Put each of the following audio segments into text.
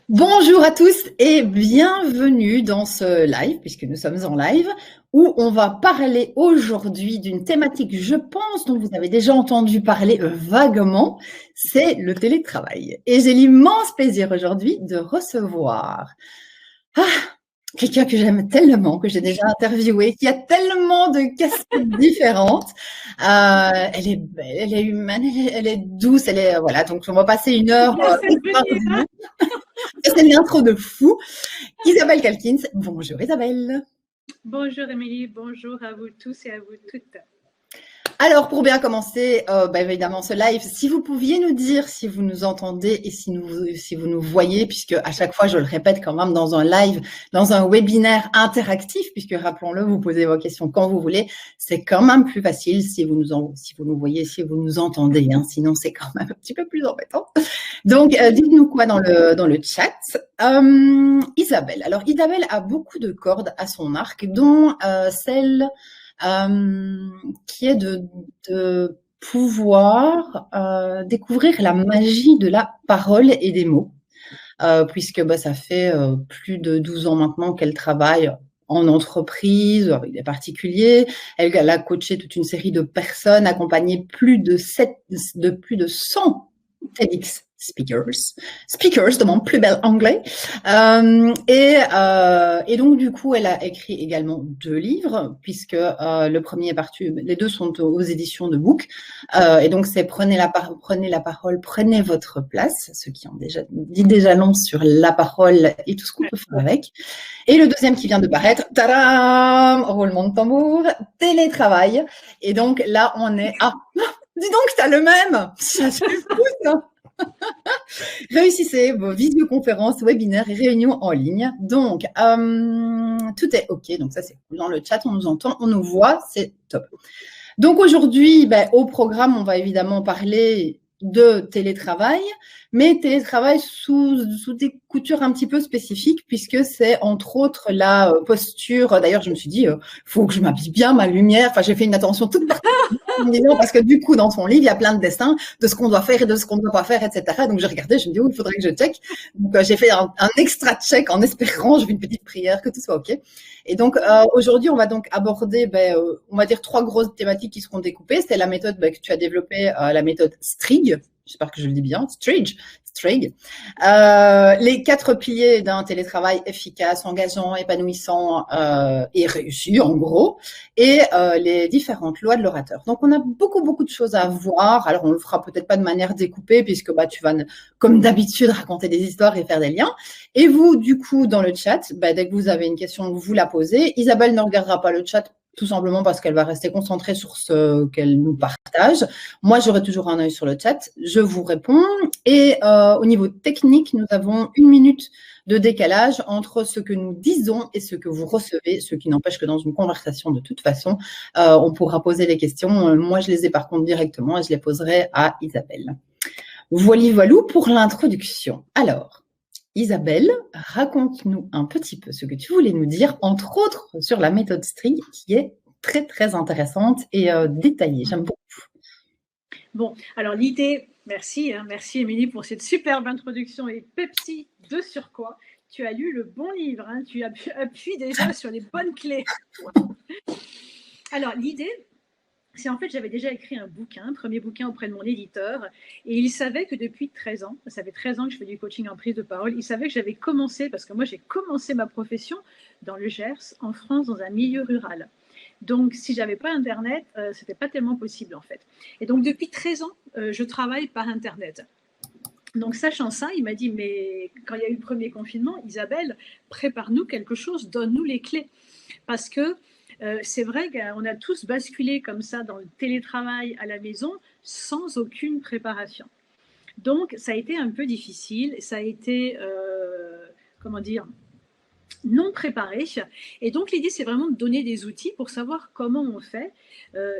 Bonjour à tous et bienvenue dans ce live, puisque nous sommes en live, où on va parler aujourd'hui d'une thématique, je pense, dont vous avez déjà entendu parler vaguement, c'est le télétravail. Et j'ai l'immense plaisir aujourd'hui de recevoir ah, quelqu'un que j'aime tellement, que j'ai déjà interviewé, qui a tellement de casquettes différentes. Elle est belle, elle est humaine, elle est douce, voilà. Donc on va passer une heure Laissez extraordinaire. venir. Et c'est une intro de fou. Isabelle Calkins, bonjour Isabelle. Bonjour Émilie, bonjour à vous tous et à vous toutes. Alors, pour bien commencer, évidemment, ce live, si vous pouviez nous dire si vous nous entendez et si vous nous voyez, puisque à chaque fois, je le répète quand même dans un live, dans un webinaire interactif, puisque rappelons-le, vous posez vos questions quand vous voulez, c'est quand même plus facile si vous nous voyez, si vous nous entendez, hein, sinon c'est quand même un petit peu plus embêtant. Donc, dites-nous quoi dans le chat. Isabelle. Alors, Isabelle a beaucoup de cordes à son arc, dont celle qui est de pouvoir découvrir la magie de la parole et des mots, puisque ça fait plus de 12 ans maintenant qu'elle travaille en entreprise, avec des particuliers. Elle a coaché toute une série de personnes, accompagné plus de 100 TEDx speakers de mon plus bel anglais. Et donc, du coup, elle a écrit également 2 livres, puisque le premier est parti, les 2 sont aux éditions de Book. Et donc, c'est prenez la parole, prenez votre place, ceux qui ont dit déjà long sur la parole et tout ce qu'on peut faire avec. Et le deuxième qui vient de paraître, tadam, roulement de tambour, télétravail. Et donc là, on est dis donc, t'as le même. Ça se fait fou, ça. Réussissez vos visioconférences, webinaires et réunions en ligne. Donc, tout est OK. Donc, ça, c'est cool. Dans le chat, on nous entend, on nous voit. C'est top. Donc, aujourd'hui, au programme, on va évidemment parler de télétravail, mais télétravail sous des coutures un petit peu spécifiques, puisque c'est entre autres la posture. D'ailleurs, je me suis dit, faut que je m'habille bien, ma lumière. Enfin, j'ai fait une attention toute particulière parce que du coup, dans son livre, il y a plein de dessins de ce qu'on doit faire et de ce qu'on ne doit pas faire, etc. Donc, j'ai regardé, je me dis, il faudrait que je check. Donc, j'ai fait un extra check en espérant, je fais une petite prière, que tout soit OK. Et donc, aujourd'hui, on va donc aborder, on va dire 3 grosses thématiques qui seront découpées. C'est la méthode que tu as développée, la méthode STRIG. J'espère que je le dis bien. STRIG. Les 4 piliers d'un télétravail efficace, engageant, épanouissant et réussi, en gros, et les différentes lois de l'orateur. Donc, on a beaucoup de choses à voir. Alors, on le fera peut-être pas de manière découpée, puisque tu vas, comme d'habitude, raconter des histoires et faire des liens. Et vous, du coup, dans le chat, dès que vous avez une question, vous la posez. Isabelle ne regardera pas le chat, tout simplement parce qu'elle va rester concentrée sur ce qu'elle nous partage. Moi, j'aurai toujours un œil sur le chat. Je vous réponds. Et au niveau technique, nous avons 1 minute de décalage entre ce que nous disons et ce que vous recevez, ce qui n'empêche que dans une conversation, de toute façon, on pourra poser les questions. Moi, je les ai par contre directement et je les poserai à Isabelle. Voilou pour l'introduction. Alors, Isabelle, raconte-nous un petit peu ce que tu voulais nous dire, entre autres sur la méthode STRIG, qui est très intéressante et détaillée. J'aime beaucoup. Bon, alors l'idée, merci Émilie pour cette superbe introduction et Pepsi de surcroît. Tu as lu le bon livre, hein, tu appuies déjà sur les bonnes clés. Alors l'idée, c'est en fait, j'avais déjà écrit un bouquin, premier bouquin auprès de mon éditeur, et il savait que depuis 13 ans, ça fait 13 ans que je fais du coaching en prise de parole, il savait que j'avais commencé, parce que moi j'ai commencé ma profession dans le Gers, en France, dans un milieu rural. Donc, si j'avais pas Internet, c'était pas tellement possible en fait. Et donc, depuis 13 ans, je travaille par Internet. Donc, sachant ça, il m'a dit, mais quand il y a eu le premier confinement, Isabelle, prépare-nous quelque chose, donne-nous les clés. Parce que c'est vrai qu'on a tous basculé comme ça dans le télétravail à la maison sans aucune préparation. Donc, ça a été un peu difficile, ça a été, comment dire, non préparé. Et donc, l'idée, c'est vraiment de donner des outils pour savoir comment on fait.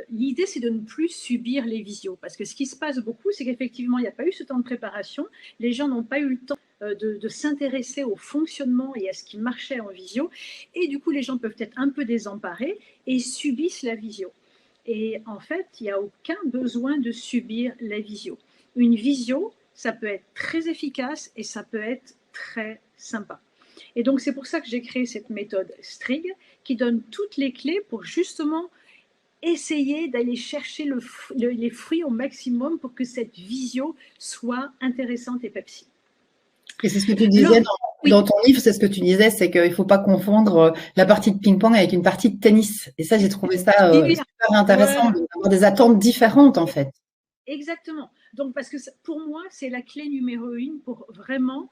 L'idée, c'est de ne plus subir les visios. Parce que ce qui se passe beaucoup, c'est qu'effectivement, il n'y a pas eu ce temps de préparation. Les gens n'ont pas eu le temps de s'intéresser au fonctionnement et à ce qui marchait en visio. Et du coup, les gens peuvent être un peu désemparés et subissent la visio. Et en fait, il n'y a aucun besoin de subir la visio. Une visio, ça peut être très efficace et ça peut être très sympa. Et donc, c'est pour ça que j'ai créé cette méthode String qui donne toutes les clés pour justement essayer d'aller chercher les fruits au maximum pour que cette visio soit intéressante et Pepsi. Et c'est ce que tu disais dans ton livre, c'est ce que tu disais, c'est qu'il ne faut pas confondre la partie de ping-pong avec une partie de tennis. Et ça, j'ai trouvé ça super intéressant d'avoir des attentes différentes, en fait. Exactement. Donc, parce que pour moi, c'est la clé numéro 1 pour vraiment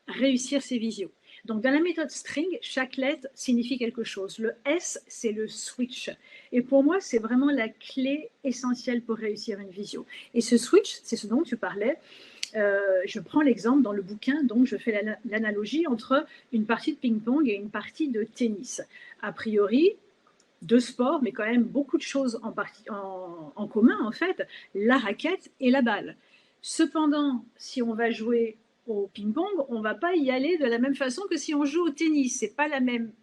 réussir ces visios. Donc, dans la méthode String, chaque lettre signifie quelque chose. Le S, c'est le switch. Et pour moi, c'est vraiment la clé essentielle pour réussir une visio. Et ce switch, c'est ce dont tu parlais. Je prends l'exemple dans le bouquin, donc je fais l'analogie entre une partie de ping-pong et une partie de tennis. A priori, deux sports, mais quand même beaucoup de choses en commun, en fait, la raquette et la balle. Cependant, si on va jouer au ping-pong, on ne va pas y aller de la même façon que si on joue au tennis. Ce n'est pas la même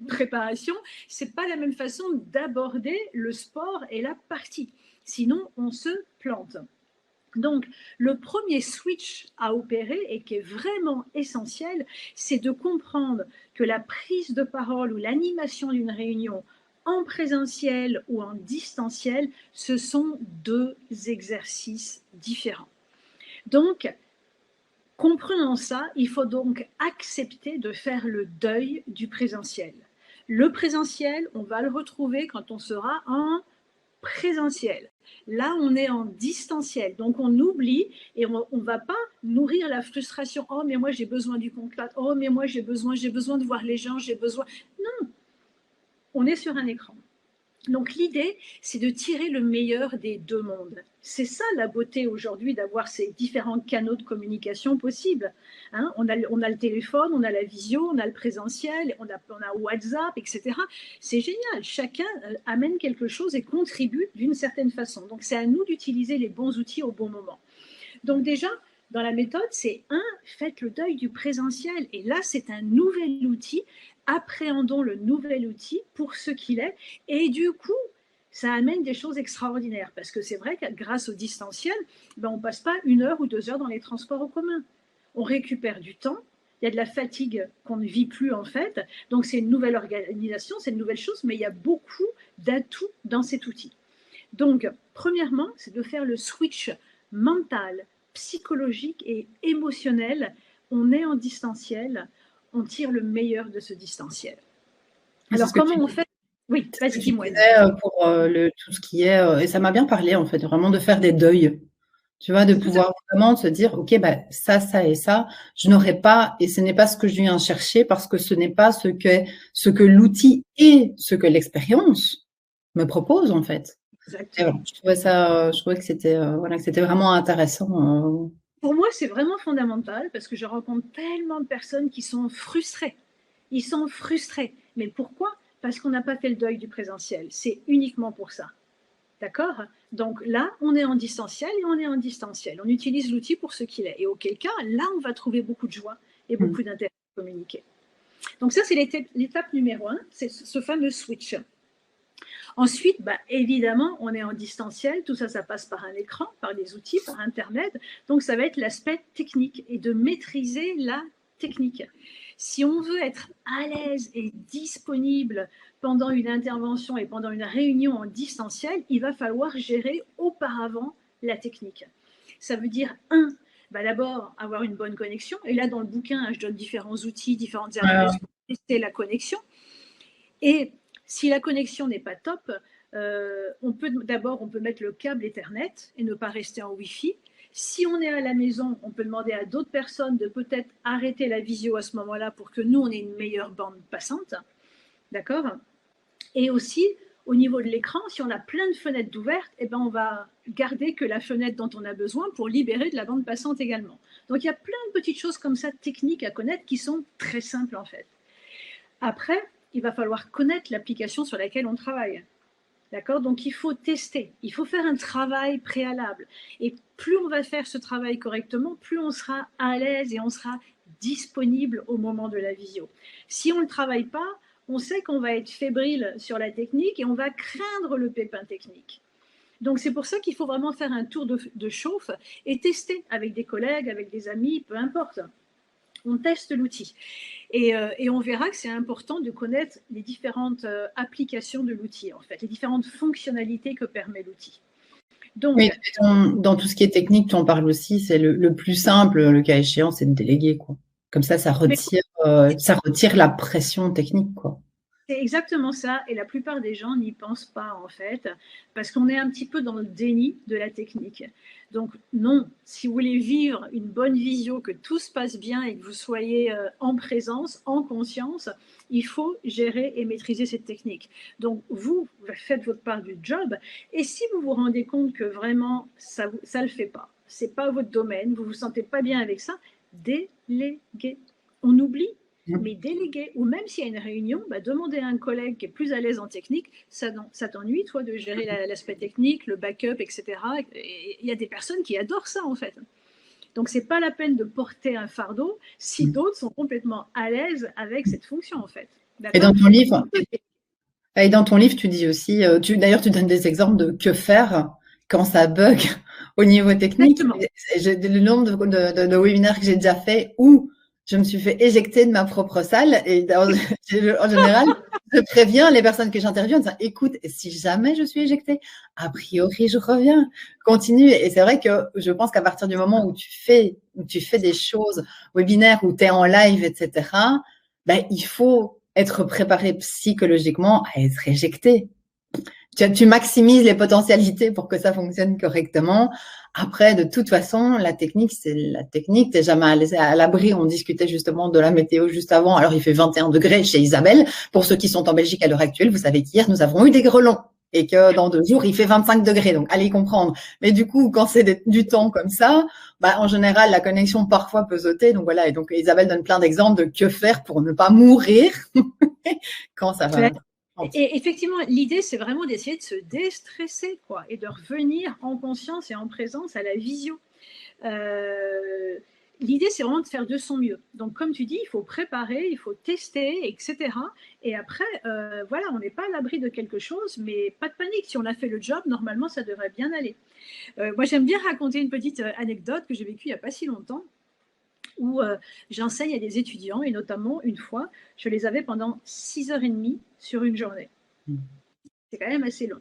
préparation, ce n'est pas la même façon d'aborder le sport et la partie. Sinon, on se plante. Donc, le premier switch à opérer et qui est vraiment essentiel, c'est de comprendre que la prise de parole ou l'animation d'une réunion en présentiel ou en distanciel, ce sont deux exercices différents. Donc, comprenant ça, il faut donc accepter de faire le deuil du présentiel. Le présentiel, on va le retrouver quand on sera en présentiel. Là, on est en distanciel. Donc, on oublie et on ne va pas nourrir la frustration. Oh, mais moi, j'ai besoin du contact. Oh, mais moi, j'ai besoin de voir les gens. J'ai besoin. Non, on est sur un écran. Donc, l'idée, c'est de tirer le meilleur des deux mondes. C'est ça la beauté aujourd'hui d'avoir ces différents canaux de communication possibles. Hein, on a le téléphone, on a la visio, on a le présentiel, on a WhatsApp, etc. C'est génial. Chacun amène quelque chose et contribue d'une certaine façon. Donc, c'est à nous d'utiliser les bons outils au bon moment. Donc, déjà, dans la méthode, c'est faites le deuil du présentiel. Et là, c'est un nouvel outil. Appréhendons le nouvel outil pour ce qu'il est. Et du coup, ça amène des choses extraordinaires. Parce que c'est vrai que grâce au distanciel, on ne passe pas 1 heure ou 2 heures dans les transports en commun. On récupère du temps. Il y a de la fatigue qu'on ne vit plus en fait. Donc, c'est une nouvelle organisation, c'est une nouvelle chose, mais il y a beaucoup d'atouts dans cet outil. Donc, premièrement, c'est de faire le switch mental, psychologique et émotionnel. On est en distanciel, on tire le meilleur de ce distanciel. Alors, comment on fait? Oui, vas-y, dis-moi. Pour tout ce qui est, et ça m'a bien parlé en fait, vraiment de faire des deuils. Tu vois, de pouvoir vraiment se dire, OK, ça et ça, je n'aurais pas, et ce n'est pas ce que je viens chercher parce que ce n'est pas ce que l'outil et ce que l'expérience me propose, en fait. Exactement. Je trouvais que c'était vraiment intéressant. Pour moi, c'est vraiment fondamental parce que je rencontre tellement de personnes qui sont frustrées. Ils sont frustrés. Mais pourquoi? Parce qu'on n'a pas fait le deuil du présentiel. C'est uniquement pour ça. D'accord? Donc là, on est en distanciel et on est en distanciel. On utilise l'outil pour ce qu'il est. Et auquel cas, là, on va trouver beaucoup de joie et beaucoup d'intérêt à communiquer. Donc ça, c'est l'étape numéro 1, c'est ce fameux switch. Ensuite, évidemment, on est en distanciel. Tout ça, ça passe par un écran, par des outils, par Internet. Donc, ça va être l'aspect technique et de maîtriser la technique. Si on veut être à l'aise et disponible pendant une intervention et pendant une réunion en distanciel, il va falloir gérer auparavant la technique. Ça veut dire, d'abord avoir une bonne connexion. Et là, dans le bouquin, je donne différents outils, différentes adresses pour tester la connexion. Et si la connexion n'est pas top, on peut mettre le câble Ethernet et ne pas rester en Wi-Fi. Si on est à la maison, on peut demander à d'autres personnes de peut-être arrêter la visio à ce moment-là pour que nous, on ait une meilleure bande passante. D'accord? Et aussi, au niveau de l'écran, si on a plein de fenêtres d'ouvertes, on va garder que la fenêtre dont on a besoin pour libérer de la bande passante également. Donc, il y a plein de petites choses comme ça, techniques à connaître, qui sont très simples en fait. Après, il va falloir connaître l'application sur laquelle on travaille. D'accord? Donc, il faut tester. Il faut faire un travail préalable. Et plus on va faire ce travail correctement, plus on sera à l'aise et on sera disponible au moment de la visio. Si on ne le travaille pas, on sait qu'on va être fébrile sur la technique et on va craindre le pépin technique. Donc, c'est pour ça qu'il faut vraiment faire un tour de chauffe et tester avec des collègues, avec des amis, peu importe. on teste l'outil. Et on verra que c'est important de connaître les différentes applications de l'outil, en fait, les différentes fonctionnalités que permet l'outil. Donc, oui, dans tout ce qui est technique, tu en parles aussi, c'est le plus simple, le cas échéant, c'est de déléguer, quoi. Comme ça retire la pression technique, quoi. C'est exactement ça, et la plupart des gens n'y pensent pas en fait, parce qu'on est un petit peu dans le déni de la technique. Donc non, si vous voulez vivre une bonne visio, que tout se passe bien et que vous soyez en présence, en conscience, il faut gérer et maîtriser cette technique. Donc vous faites votre part du job, et si vous vous rendez compte que vraiment ça le fait pas, c'est pas votre domaine, vous vous sentez pas bien avec ça, déléguez. On oublie. Mais déléguer, ou même s'il y a une réunion, demander à un collègue qui est plus à l'aise en technique, ça t'ennuie, toi, de gérer l'aspect technique, le backup, etc. Il y a des personnes qui adorent ça, en fait. Donc, c'est pas la peine de porter un fardeau si d'autres sont complètement à l'aise avec cette fonction, en fait. Et dans ton livre, tu dis aussi, d'ailleurs, tu donnes des exemples de que faire quand ça bug au niveau technique. Le nombre de webinaires que j'ai déjà fait où je me suis fait éjecter de ma propre salle et en général, je préviens les personnes que j'interviewe en disant, écoute, si jamais je suis éjectée, a priori, je reviens, continue. Et c'est vrai que je pense qu'à partir du moment où tu fais des choses, webinaires, où tu es en live, etc., il faut être préparé psychologiquement à être éjecté. Tu maximises les potentialités pour que ça fonctionne correctement. Après, de toute façon, la technique, c'est la technique. T'es jamais à l'abri. On discutait justement de la météo juste avant. Alors, il fait 21 degrés chez Isabelle. Pour ceux qui sont en Belgique à l'heure actuelle, vous savez qu'hier, nous avons eu des grêlons et que dans 2 jours, il fait 25 degrés. Donc, allez comprendre. Mais du coup, quand c'est du temps comme ça, en général, la connexion parfois peut sauter. Donc voilà. Et donc, Isabelle donne plein d'exemples de que faire pour ne pas mourir quand ça va. Et effectivement, l'idée, c'est vraiment d'essayer de se déstresser, quoi, et de revenir en conscience et en présence à la visio. L'idée, c'est vraiment de faire de son mieux. Donc, comme tu dis, il faut préparer, il faut tester, etc. Et après, voilà, on n'est pas à l'abri de quelque chose, mais pas de panique. Si on a fait le job, normalement, ça devrait bien aller. Moi, j'aime bien raconter une petite anecdote que j'ai vécue il n'y a pas si longtemps, où j'enseigne à des étudiants, et notamment une fois, je les avais pendant 6h30 sur une journée. C'est quand même assez long.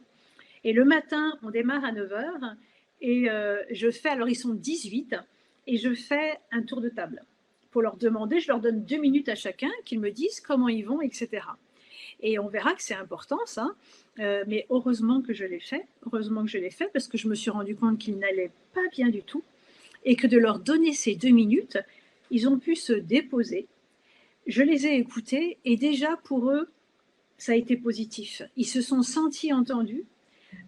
Et le matin, on démarre à 9h, et je fais, alors ils sont 18, et je fais un tour de table. Pour leur demander, je leur donne 2 minutes à chacun, qu'ils me disent comment ils vont, etc. Et on verra que c'est important, ça. Mais heureusement que je l'ai fait. Heureusement que je l'ai fait, parce que je me suis rendu compte qu'ils n'allaient pas bien du tout. Et que de leur donner ces 2 minutes, ils ont pu se déposer. Je les ai écoutés, et déjà pour eux, ça a été positif. Ils se sont sentis entendus.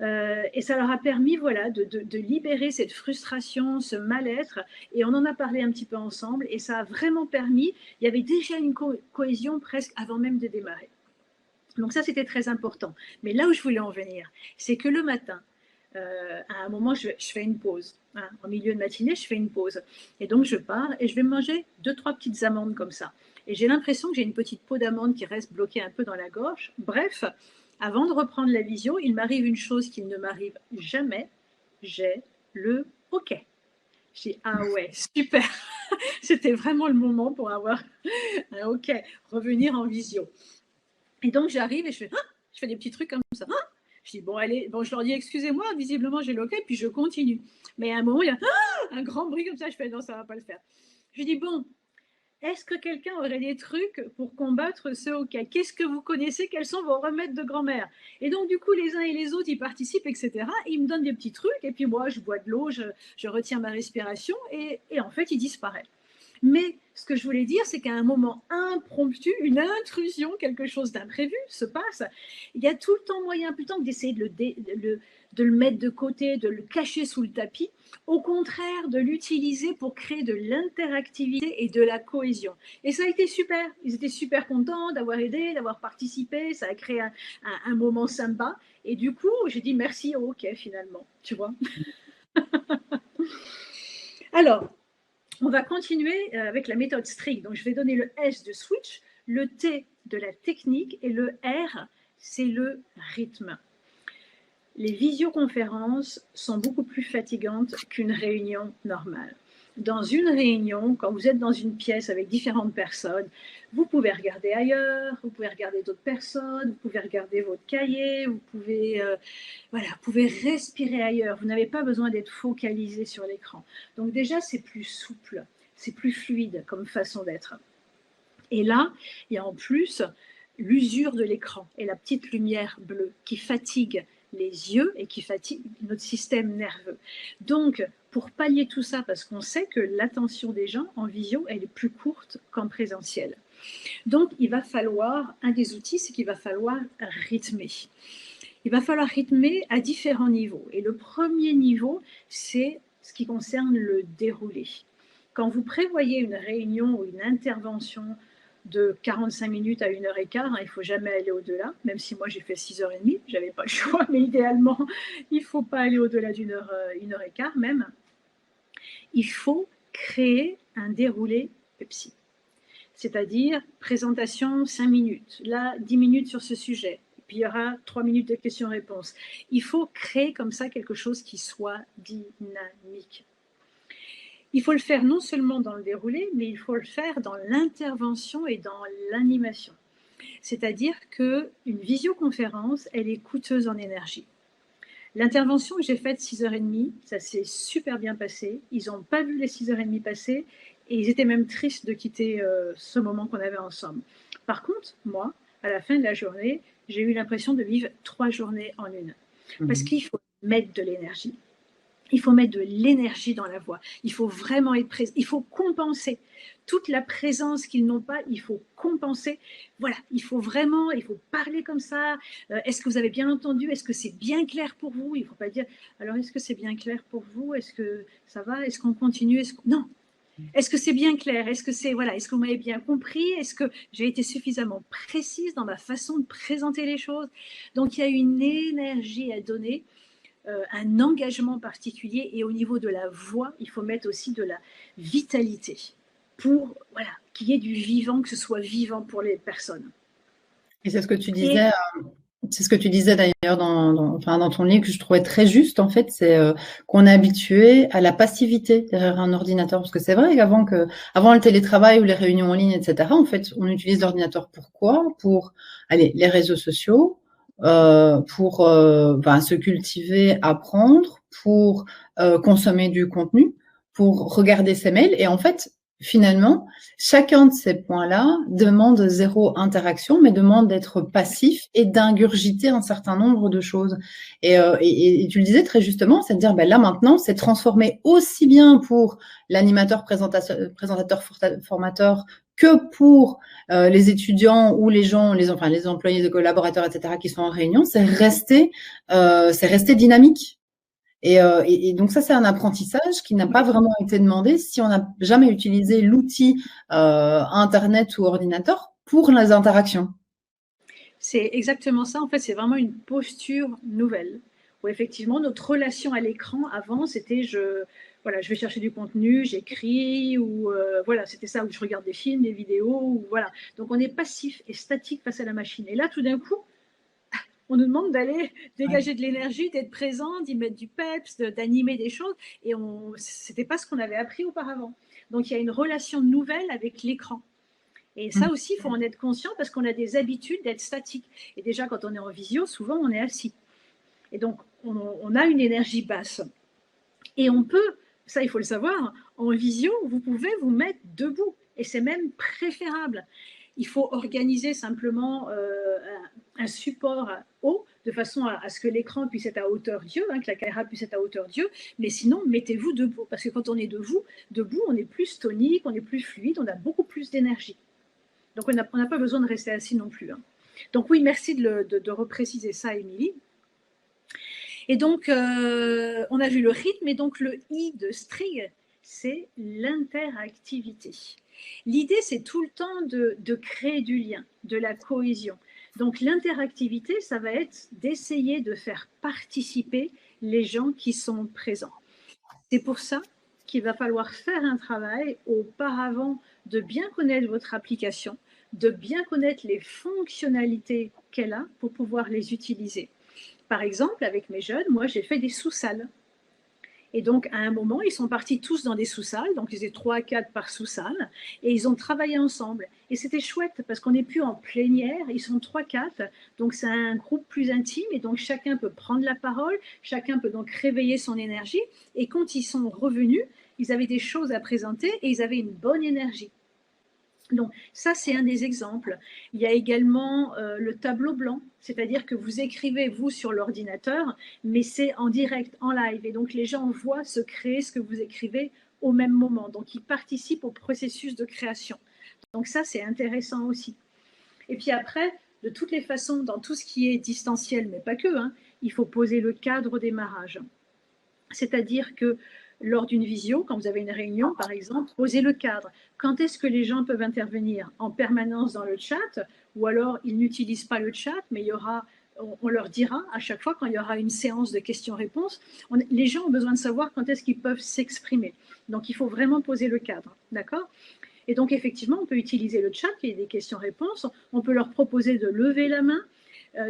Et ça leur a permis, voilà, de libérer cette frustration, ce mal-être, et on en a parlé un petit peu ensemble, et ça a vraiment permis, il y avait déjà une cohésion presque avant même de démarrer. Donc ça, c'était très important. Mais là où je voulais en venir, c'est que le matin, à un moment, je fais une pause. Hein. En milieu de matinée, je fais une pause. Et donc, je pars et je vais manger 2-3 petites amandes comme ça. Et j'ai l'impression que j'ai une petite peau d'amande qui reste bloquée un peu dans la gorge. Bref, avant de reprendre la visio, il m'arrive une chose qui ne m'arrive jamais. J'ai le hoquet. Je dis, ah ouais, super. C'était vraiment le moment pour avoir un hoquet, revenir en visio. Et donc, j'arrive et je fais des petits trucs comme ça. Je dis, bon, allez, bon, je leur dis, excusez-moi, visiblement, j'ai le hoquet, puis je continue. Mais à un moment, il y a un grand bruit comme ça. Je fais, non, ça ne va pas le faire. Je dis, bon, est-ce que quelqu'un aurait des trucs pour combattre ce hoquet? Qu'est-ce que vous connaissez? Quels sont vos remèdes de grand-mère? Et donc, du coup, les uns et les autres, ils participent, etc. Et ils me donnent des petits trucs. Et puis, moi, je bois de l'eau, je retiens ma respiration. Et en fait, il disparaît. Mais ce que je voulais dire, c'est qu'à un moment impromptu, une intrusion, quelque chose d'imprévu se passe. Il y a tout le temps moyen, plutôt que d'essayer de le mettre de côté, de le cacher sous le tapis, au contraire, de l'utiliser pour créer de l'interactivité et de la cohésion. Et ça a été super. Ils étaient super contents d'avoir aidé, d'avoir participé. Ça a créé un moment sympa. Et du coup, j'ai dit merci au hockey finalement. Tu vois. Alors, on va continuer avec la méthode STRIC. Donc, je vais donner le S de switch, le T de la technique et le R, c'est le rythme. Les visioconférences sont beaucoup plus fatigantes qu'une réunion normale. Dans une réunion, quand vous êtes dans une pièce avec différentes personnes, vous pouvez regarder ailleurs, vous pouvez regarder d'autres personnes, vous pouvez regarder votre cahier, vous pouvez, voilà, vous pouvez respirer ailleurs. Vous n'avez pas besoin d'être focalisé sur l'écran. Donc déjà, c'est plus souple, c'est plus fluide comme façon d'être. Et là, il y a en plus l'usure de l'écran et la petite lumière bleue qui fatigue les yeux et qui fatigue notre système nerveux. Donc, pour pallier tout ça, parce qu'on sait que l'attention des gens en visio, elle est plus courte qu'en présentiel. Donc, il va falloir, un des outils, c'est qu'il va falloir rythmer. Il va falloir rythmer à différents niveaux. Et le premier niveau, c'est ce qui concerne le déroulé. Quand vous prévoyez une réunion ou une intervention de 45 minutes à 1h15, il ne faut jamais aller au-delà, même si moi j'ai fait 6h30, je n'avais pas le choix, mais idéalement, il ne faut pas aller au-delà d'une heure, 1h15 même. Il faut créer un déroulé Pepsi. C'est-à-dire présentation 5 minutes, là 10 minutes sur ce sujet, puis il y aura 3 minutes de questions-réponses. Il faut créer comme ça quelque chose qui soit dynamique. Il faut le faire non seulement dans le déroulé, mais il faut le faire dans l'intervention et dans l'animation. C'est-à-dire qu'une visioconférence, elle est coûteuse en énergie. L'intervention que j'ai faite 6h30, ça s'est super bien passé. Ils n'ont pas vu les 6h30 passer et ils étaient même tristes de quitter ce moment qu'on avait ensemble. Par contre, moi, à la fin de la journée, j'ai eu l'impression de vivre 3 journées en une. Parce qu'il faut mettre de l'énergie. Il faut mettre de l'énergie dans la voix. Il faut vraiment être présent. Il faut compenser toute la présence qu'ils n'ont pas. Il faut compenser. Voilà, il faut vraiment, il faut parler comme ça. Est-ce que vous avez bien entendu? Est-ce que c'est bien clair pour vous? Il ne faut pas dire, alors est-ce que c'est bien clair pour vous? Est-ce que ça va? Est-ce qu'on continue? Non. Est-ce que c'est bien clair? Est-ce que c'est voilà? Est-ce que vous m'avez bien compris? Est-ce que j'ai été suffisamment précise dans ma façon de présenter les choses? Donc il y a une énergie à donner. Un engagement particulier et au niveau de la voix, il faut mettre aussi de la vitalité pour voilà, qu'il y ait du vivant, que ce soit vivant pour les personnes. Et c'est ce que tu disais, c'est ce que tu disais d'ailleurs dans ton livre que je trouvais très juste en fait, c'est qu'on est habitué à la passivité derrière un ordinateur. Parce que c'est vrai qu'avant avant le télétravail ou les réunions en ligne, etc., en fait, on utilise l'ordinateur pour quoi? Pour les réseaux sociaux, pour se cultiver, apprendre, pour consommer du contenu, pour regarder ses mails. Et en fait, finalement, chacun de ces points-là demande zéro interaction, mais demande d'être passif et d'ingurgiter un certain nombre de choses. Et tu le disais très justement, c'est de dire, ben là maintenant, c'est transformé aussi bien pour l'animateur, présentateur, formateur, que pour les étudiants ou les gens, les employés, les collaborateurs, etc., qui sont en réunion, c'est rester dynamique. Et donc ça, c'est un apprentissage qui n'a pas vraiment été demandé si on n'a jamais utilisé l'outil Internet ou ordinateur pour les interactions. C'est exactement ça. En fait, c'est vraiment une posture nouvelle. Où effectivement, notre relation à l'écran, avant, c'était je vais chercher du contenu, j'écris, ou voilà, c'était ça, où je regarde des films, des vidéos, ou voilà. Donc, on est passif et statique face à la machine. Et là, tout d'un coup, on nous demande d'aller dégager de l'énergie, d'être présent, d'y mettre du peps, d'animer des choses. Et c'était pas ce qu'on avait appris auparavant. Donc, il y a une relation nouvelle avec l'écran. Et ça aussi, il faut en être conscient parce qu'on a des habitudes d'être statique. Et déjà, quand on est en visio, souvent, on est assis. Et donc, on a une énergie basse. Et on peut, ça, il faut le savoir, en visio, vous pouvez vous mettre debout. Et c'est même préférable. Il faut organiser simplement un support haut de façon à ce que l'écran puisse être à hauteur d'yeux, que la caméra puisse être à hauteur d'yeux. Mais sinon, mettez-vous debout. Parce que quand on est debout, on est plus tonique, on est plus fluide, on a beaucoup plus d'énergie. Donc, on n'a pas besoin de rester assis non plus. Donc, oui, merci de repréciser ça, Émilie. Et donc, on a vu le rythme, et donc le I de Strig, c'est l'interactivité. L'idée, c'est tout le temps de créer du lien, de la cohésion. Donc, l'interactivité, ça va être d'essayer de faire participer les gens qui sont présents. C'est pour ça qu'il va falloir faire un travail auparavant de bien connaître votre application, de bien connaître les fonctionnalités qu'elle a pour pouvoir les utiliser. Par exemple, avec mes jeunes, moi, j'ai fait des sous-salles. Et donc, à un moment, ils sont partis tous dans des sous-salles, donc ils étaient 3 à 4 par sous-salle, et ils ont travaillé ensemble. Et c'était chouette, parce qu'on n'est plus en plénière, ils sont 3-4, donc c'est un groupe plus intime, et donc chacun peut prendre la parole, chacun peut donc réveiller son énergie, et quand ils sont revenus, ils avaient des choses à présenter, et ils avaient une bonne énergie. Donc ça, c'est un des exemples. Il y a également le tableau blanc, c'est-à-dire que vous écrivez, vous, sur l'ordinateur, mais c'est en direct, en live. Et donc les gens voient se créer ce que vous écrivez au même moment. Donc ils participent au processus de création. Donc ça, c'est intéressant aussi. Et puis après, de toutes les façons, dans tout ce qui est distanciel, mais pas que, hein, il faut poser le cadre au démarrage. C'est-à-dire que lors d'une visio, quand vous avez une réunion, par exemple, posez le cadre. Quand est-ce que les gens peuvent intervenir? En permanence dans le chat, ou alors ils n'utilisent pas le chat, mais il y aura, on leur dira à chaque fois quand il y aura une séance de questions-réponses, les gens ont besoin de savoir quand est-ce qu'ils peuvent s'exprimer. Donc il faut vraiment poser le cadre, d'accord? Et donc effectivement, on peut utiliser le chat, il y a des questions-réponses, on peut leur proposer de lever la main.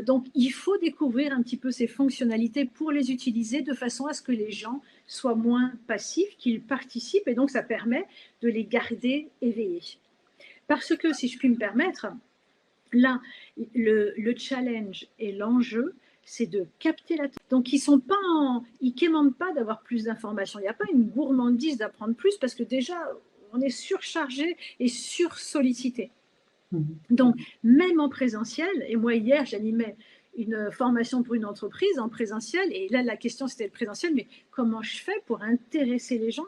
Donc, il faut découvrir un petit peu ces fonctionnalités pour les utiliser de façon à ce que les gens soient moins passifs, qu'ils participent, et donc ça permet de les garder éveillés. Parce que, si je puis me permettre, là, le challenge et l'enjeu, c'est de capter l'attention. Donc, ils ne quémandent pas d'avoir plus d'informations. Il n'y a pas une gourmandise d'apprendre plus parce que déjà, on est surchargé et sursollicité. Donc, même en présentiel, et moi hier, j'animais une formation pour une entreprise en présentiel, et là, la question, c'était le présentiel, mais comment je fais pour intéresser les gens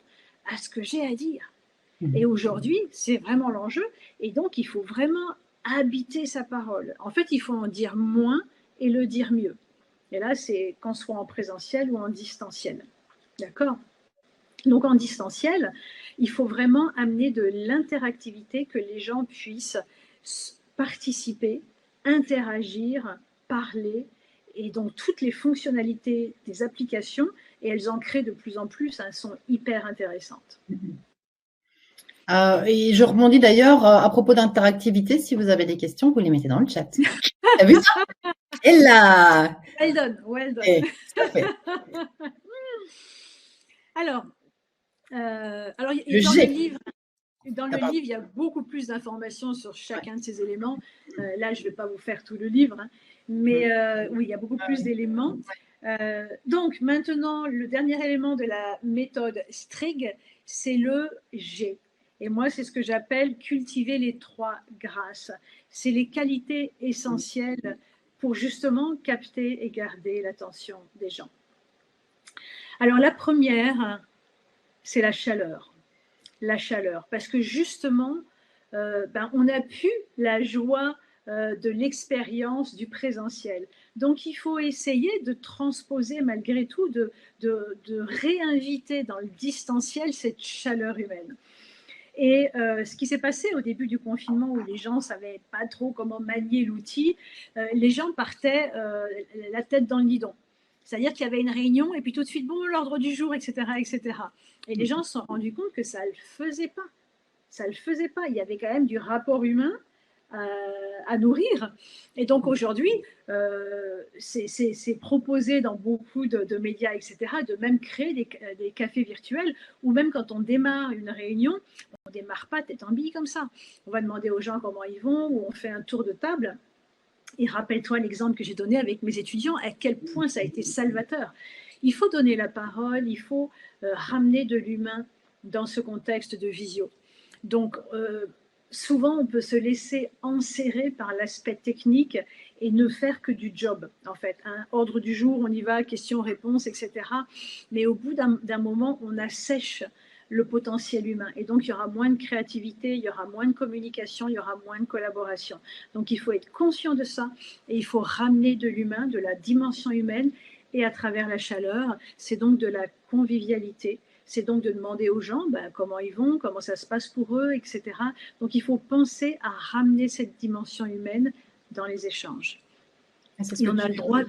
à ce que j'ai à dire? Et aujourd'hui, c'est vraiment l'enjeu, et donc, il faut vraiment habiter sa parole. En fait, il faut en dire moins et le dire mieux. Et là, c'est qu'on soit en présentiel ou en distanciel. D'accord? Donc, en distanciel, il faut vraiment amener de l'interactivité, que les gens puissent participer, interagir, parler, et donc toutes les fonctionnalités des applications, et elles en créent de plus en plus, elles sont hyper intéressantes. Et je rebondis d'ailleurs à propos d'interactivité, si vous avez des questions, vous les mettez dans le chat. T'as vu ça? Et là, well done, well done. tout à fait. Alors, dans le livre, il y a beaucoup plus d'informations sur chacun de ces éléments. Là, je ne vais pas vous faire tout le livre, hein, mais oui, il y a beaucoup plus d'éléments. Donc, maintenant, le dernier élément de la méthode Strigg, c'est le G. Et moi, c'est ce que j'appelle cultiver les 3 grâces. C'est les qualités essentielles pour justement capter et garder l'attention des gens. Alors, la première, c'est la chaleur. La chaleur, parce que justement, on n'a plus la joie de l'expérience du présentiel. Donc, il faut essayer de transposer malgré tout, de réinviter dans le distanciel cette chaleur humaine. Et ce qui s'est passé au début du confinement, où les gens ne savaient pas trop comment manier l'outil, les gens partaient la tête dans le guidon. C'est-à-dire qu'il y avait une réunion et puis tout de suite, bon, l'ordre du jour, etc., etc. Et les gens se sont rendus compte que ça ne le faisait pas. Ça ne le faisait pas. Il y avait quand même du rapport humain à nourrir. Et donc aujourd'hui, c'est proposé dans beaucoup de médias, etc., de même créer des cafés virtuels, ou même quand on démarre une réunion, on ne démarre pas tête en bille comme ça. On va demander aux gens comment ils vont, ou on fait un tour de table. Et rappelle-toi l'exemple que j'ai donné avec mes étudiants, à quel point ça a été salvateur. Il faut donner la parole, il faut ramener de l'humain dans ce contexte de visio. Donc, souvent, on peut se laisser enserrer par l'aspect technique et ne faire que du job, en fait. Hein. Ordre du jour, on y va, questions-réponses, etc. Mais au bout d'un moment, on assèche le potentiel humain. Et donc, il y aura moins de créativité, il y aura moins de communication, il y aura moins de collaboration. Donc, il faut être conscient de ça et il faut ramener de l'humain, de la dimension humaine, et à travers la chaleur, c'est donc de la convivialité. C'est donc de demander aux gens comment ils vont, comment ça se passe pour eux, etc. Donc, il faut penser à ramener cette dimension humaine dans les échanges. Et on a le droit...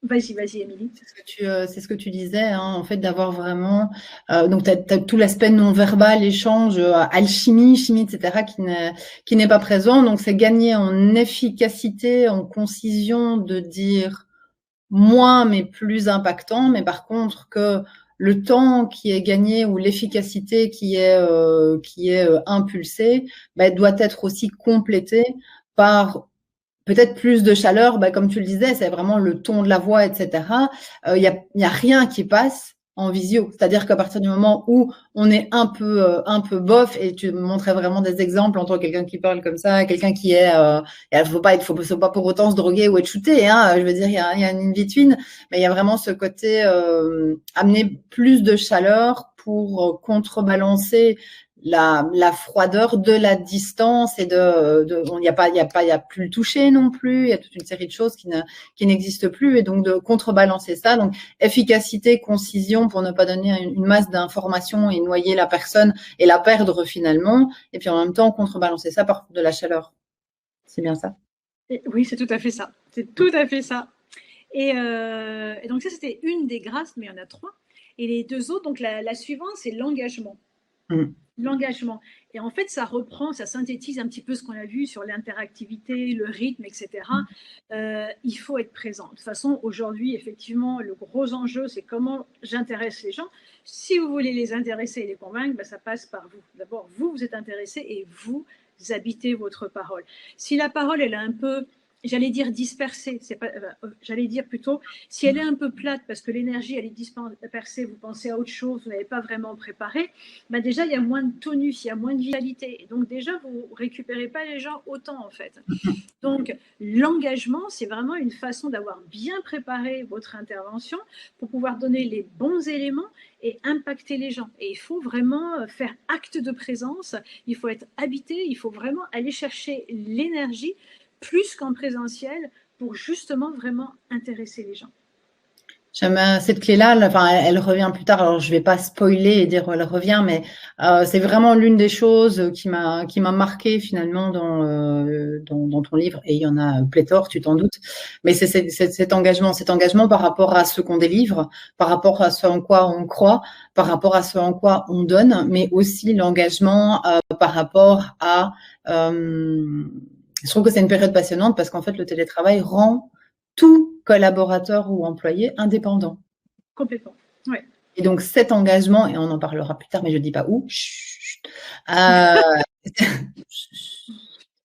Vas-y, Émilie. C'est ce que tu disais, hein, en fait, d'avoir vraiment... donc, tu as tout l'aspect non-verbal, échange, alchimie, chimie, etc., qui n'est pas présent. Donc, c'est gagner en efficacité, en concision, de dire moins, mais plus impactant. Mais par contre, que le temps qui est gagné ou l'efficacité qui est impulsée, bah, doit être aussi complétée par peut-être plus de chaleur, bah, comme tu le disais, c'est vraiment le ton de la voix, etc. Y a rien qui passe en visio. C'est-à-dire qu'à partir du moment où on est un peu bof, et tu me montrais vraiment des exemples entre quelqu'un qui parle comme ça, quelqu'un qui est, faut pas pour autant se droguer ou être shooté, hein. Je veux dire, il y a une in-between, mais il y a vraiment ce côté, amener plus de chaleur pour contrebalancer la froideur de la distance et il y a plus le toucher non plus. Il y a toute une série de choses qui n'existent plus, et donc de contrebalancer ça. Donc efficacité, concision pour ne pas donner une masse d'informations et noyer la personne et la perdre finalement. Et puis en même temps contrebalancer ça par de la chaleur. C'est bien ça? Oui, c'est tout à fait ça. C'est tout à fait ça. Et donc ça, c'était une des grâces, mais il y en a 3. Et les 2 autres, donc la suivante, c'est l'engagement. L'engagement. Et en fait, ça reprend, ça synthétise un petit peu ce qu'on a vu sur l'interactivité, le rythme, etc. Il faut être présent. De toute façon, aujourd'hui, effectivement, le gros enjeu, c'est comment j'intéresse les gens. Si vous voulez les intéresser et les convaincre, ben, ça passe par vous. D'abord, vous êtes intéressé et vous habitez votre parole. Si la parole, elle est un peu, j'allais dire dispersée, c'est pas, j'allais dire plutôt, si elle est un peu plate parce que l'énergie elle est dispersée, vous pensez à autre chose, vous n'avez pas vraiment préparé, ben déjà il y a moins de tonus, il y a moins de vitalité. Et donc déjà vous récupérez pas les gens autant en fait. Donc l'engagement, c'est vraiment une façon d'avoir bien préparé votre intervention pour pouvoir donner les bons éléments et impacter les gens. Et il faut vraiment faire acte de présence, il faut être habité, il faut vraiment aller chercher l'énergie plus qu'en présentiel pour justement vraiment intéresser les gens. J'aime cette clé-là, enfin, elle revient plus tard. Alors, je vais pas spoiler et dire où elle revient, mais c'est vraiment l'une des choses qui m'a marqué finalement dans ton livre. Et il y en a pléthore, tu t'en doutes. Mais c'est cet engagement par rapport à ce qu'on délivre, par rapport à ce en quoi on croit, par rapport à ce en quoi on donne, mais aussi l'engagement par rapport à. Je trouve que c'est une période passionnante parce qu'en fait, le télétravail rend tout collaborateur ou employé indépendant. Complètement, ouais. Et donc cet engagement, et on en parlera plus tard, mais je ne dis pas où,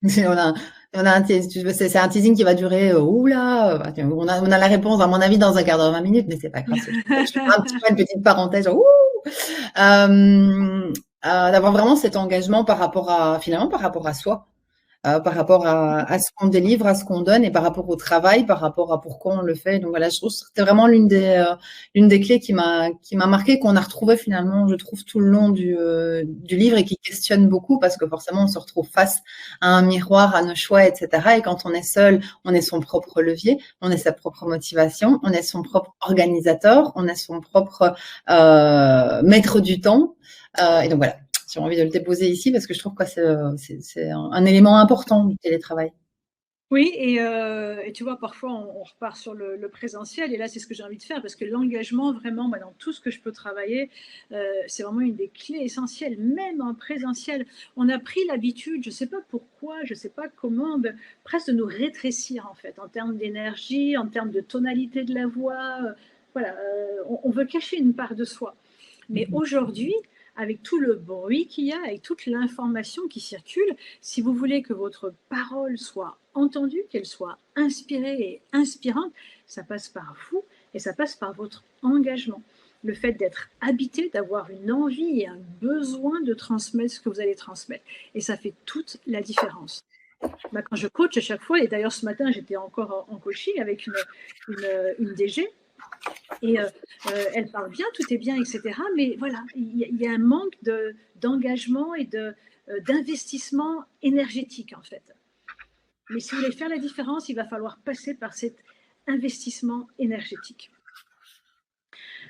c'est un teasing qui va durer, oula, on a la réponse à mon avis dans un quart d'heure, 20 minutes, mais c'est pas grave, je fais un petit peu une petite parenthèse, genre, d'avoir vraiment cet engagement par rapport à soi. Par rapport à ce qu'on délivre, à ce qu'on donne, et par rapport au travail, par rapport à pourquoi on le fait. Donc voilà, je trouve que c'était vraiment l'une des clés qui m'a marqué, qu'on a retrouvé finalement, je trouve, tout le long du livre, et qui questionne beaucoup parce que forcément on se retrouve face à un miroir, à nos choix, etc. Et quand on est seul, on est son propre levier, on est sa propre motivation, on est son propre organisateur, on est son propre maître du temps. Et donc voilà. J'ai envie de le déposer ici parce que je trouve que c'est un élément important du télétravail. Oui, et tu vois, parfois, on repart sur le présentiel, et là, c'est ce que j'ai envie de faire, parce que l'engagement, vraiment, bah, dans tout ce que je peux travailler, c'est vraiment une des clés essentielles, même en présentiel. On a pris l'habitude, je ne sais pas pourquoi, je ne sais pas comment, presque de nous rétrécir, en fait, en termes d'énergie, en termes de tonalité de la voix. Voilà, on veut cacher une part de soi. Mais aujourd'hui, avec tout le bruit qu'il y a, avec toute l'information qui circule, si vous voulez que votre parole soit entendue, qu'elle soit inspirée et inspirante, ça passe par vous et ça passe par votre engagement. Le fait d'être habité, d'avoir une envie et un besoin de transmettre ce que vous allez transmettre. Et ça fait toute la différence. Bah, quand je coach à chaque fois, et d'ailleurs ce matin j'étais encore en coaching avec une DG, et elle parle bien, tout est bien, etc. Mais voilà, il y a un manque d'engagement et d'investissement énergétique, en fait. Mais si vous voulez faire la différence, il va falloir passer par cet investissement énergétique.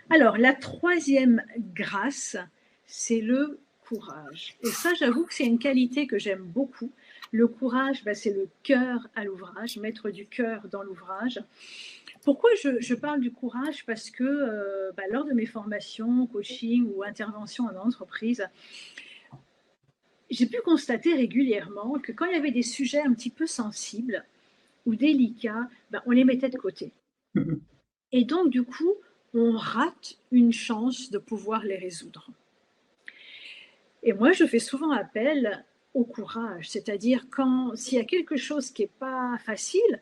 Alors, la troisième grâce, c'est le courage. Et ça, j'avoue que c'est une qualité que j'aime beaucoup. Le courage, c'est le cœur à l'ouvrage, mettre du cœur dans l'ouvrage. Pourquoi je parle du courage? Parce que lors de mes formations, coaching ou interventions en entreprise, j'ai pu constater régulièrement que quand il y avait des sujets un petit peu sensibles ou délicats, on les mettait de côté. Et donc, du coup, on rate une chance de pouvoir les résoudre. Et moi, je fais souvent appel au courage, c'est-à-dire s'il y a quelque chose qui n'est pas facile,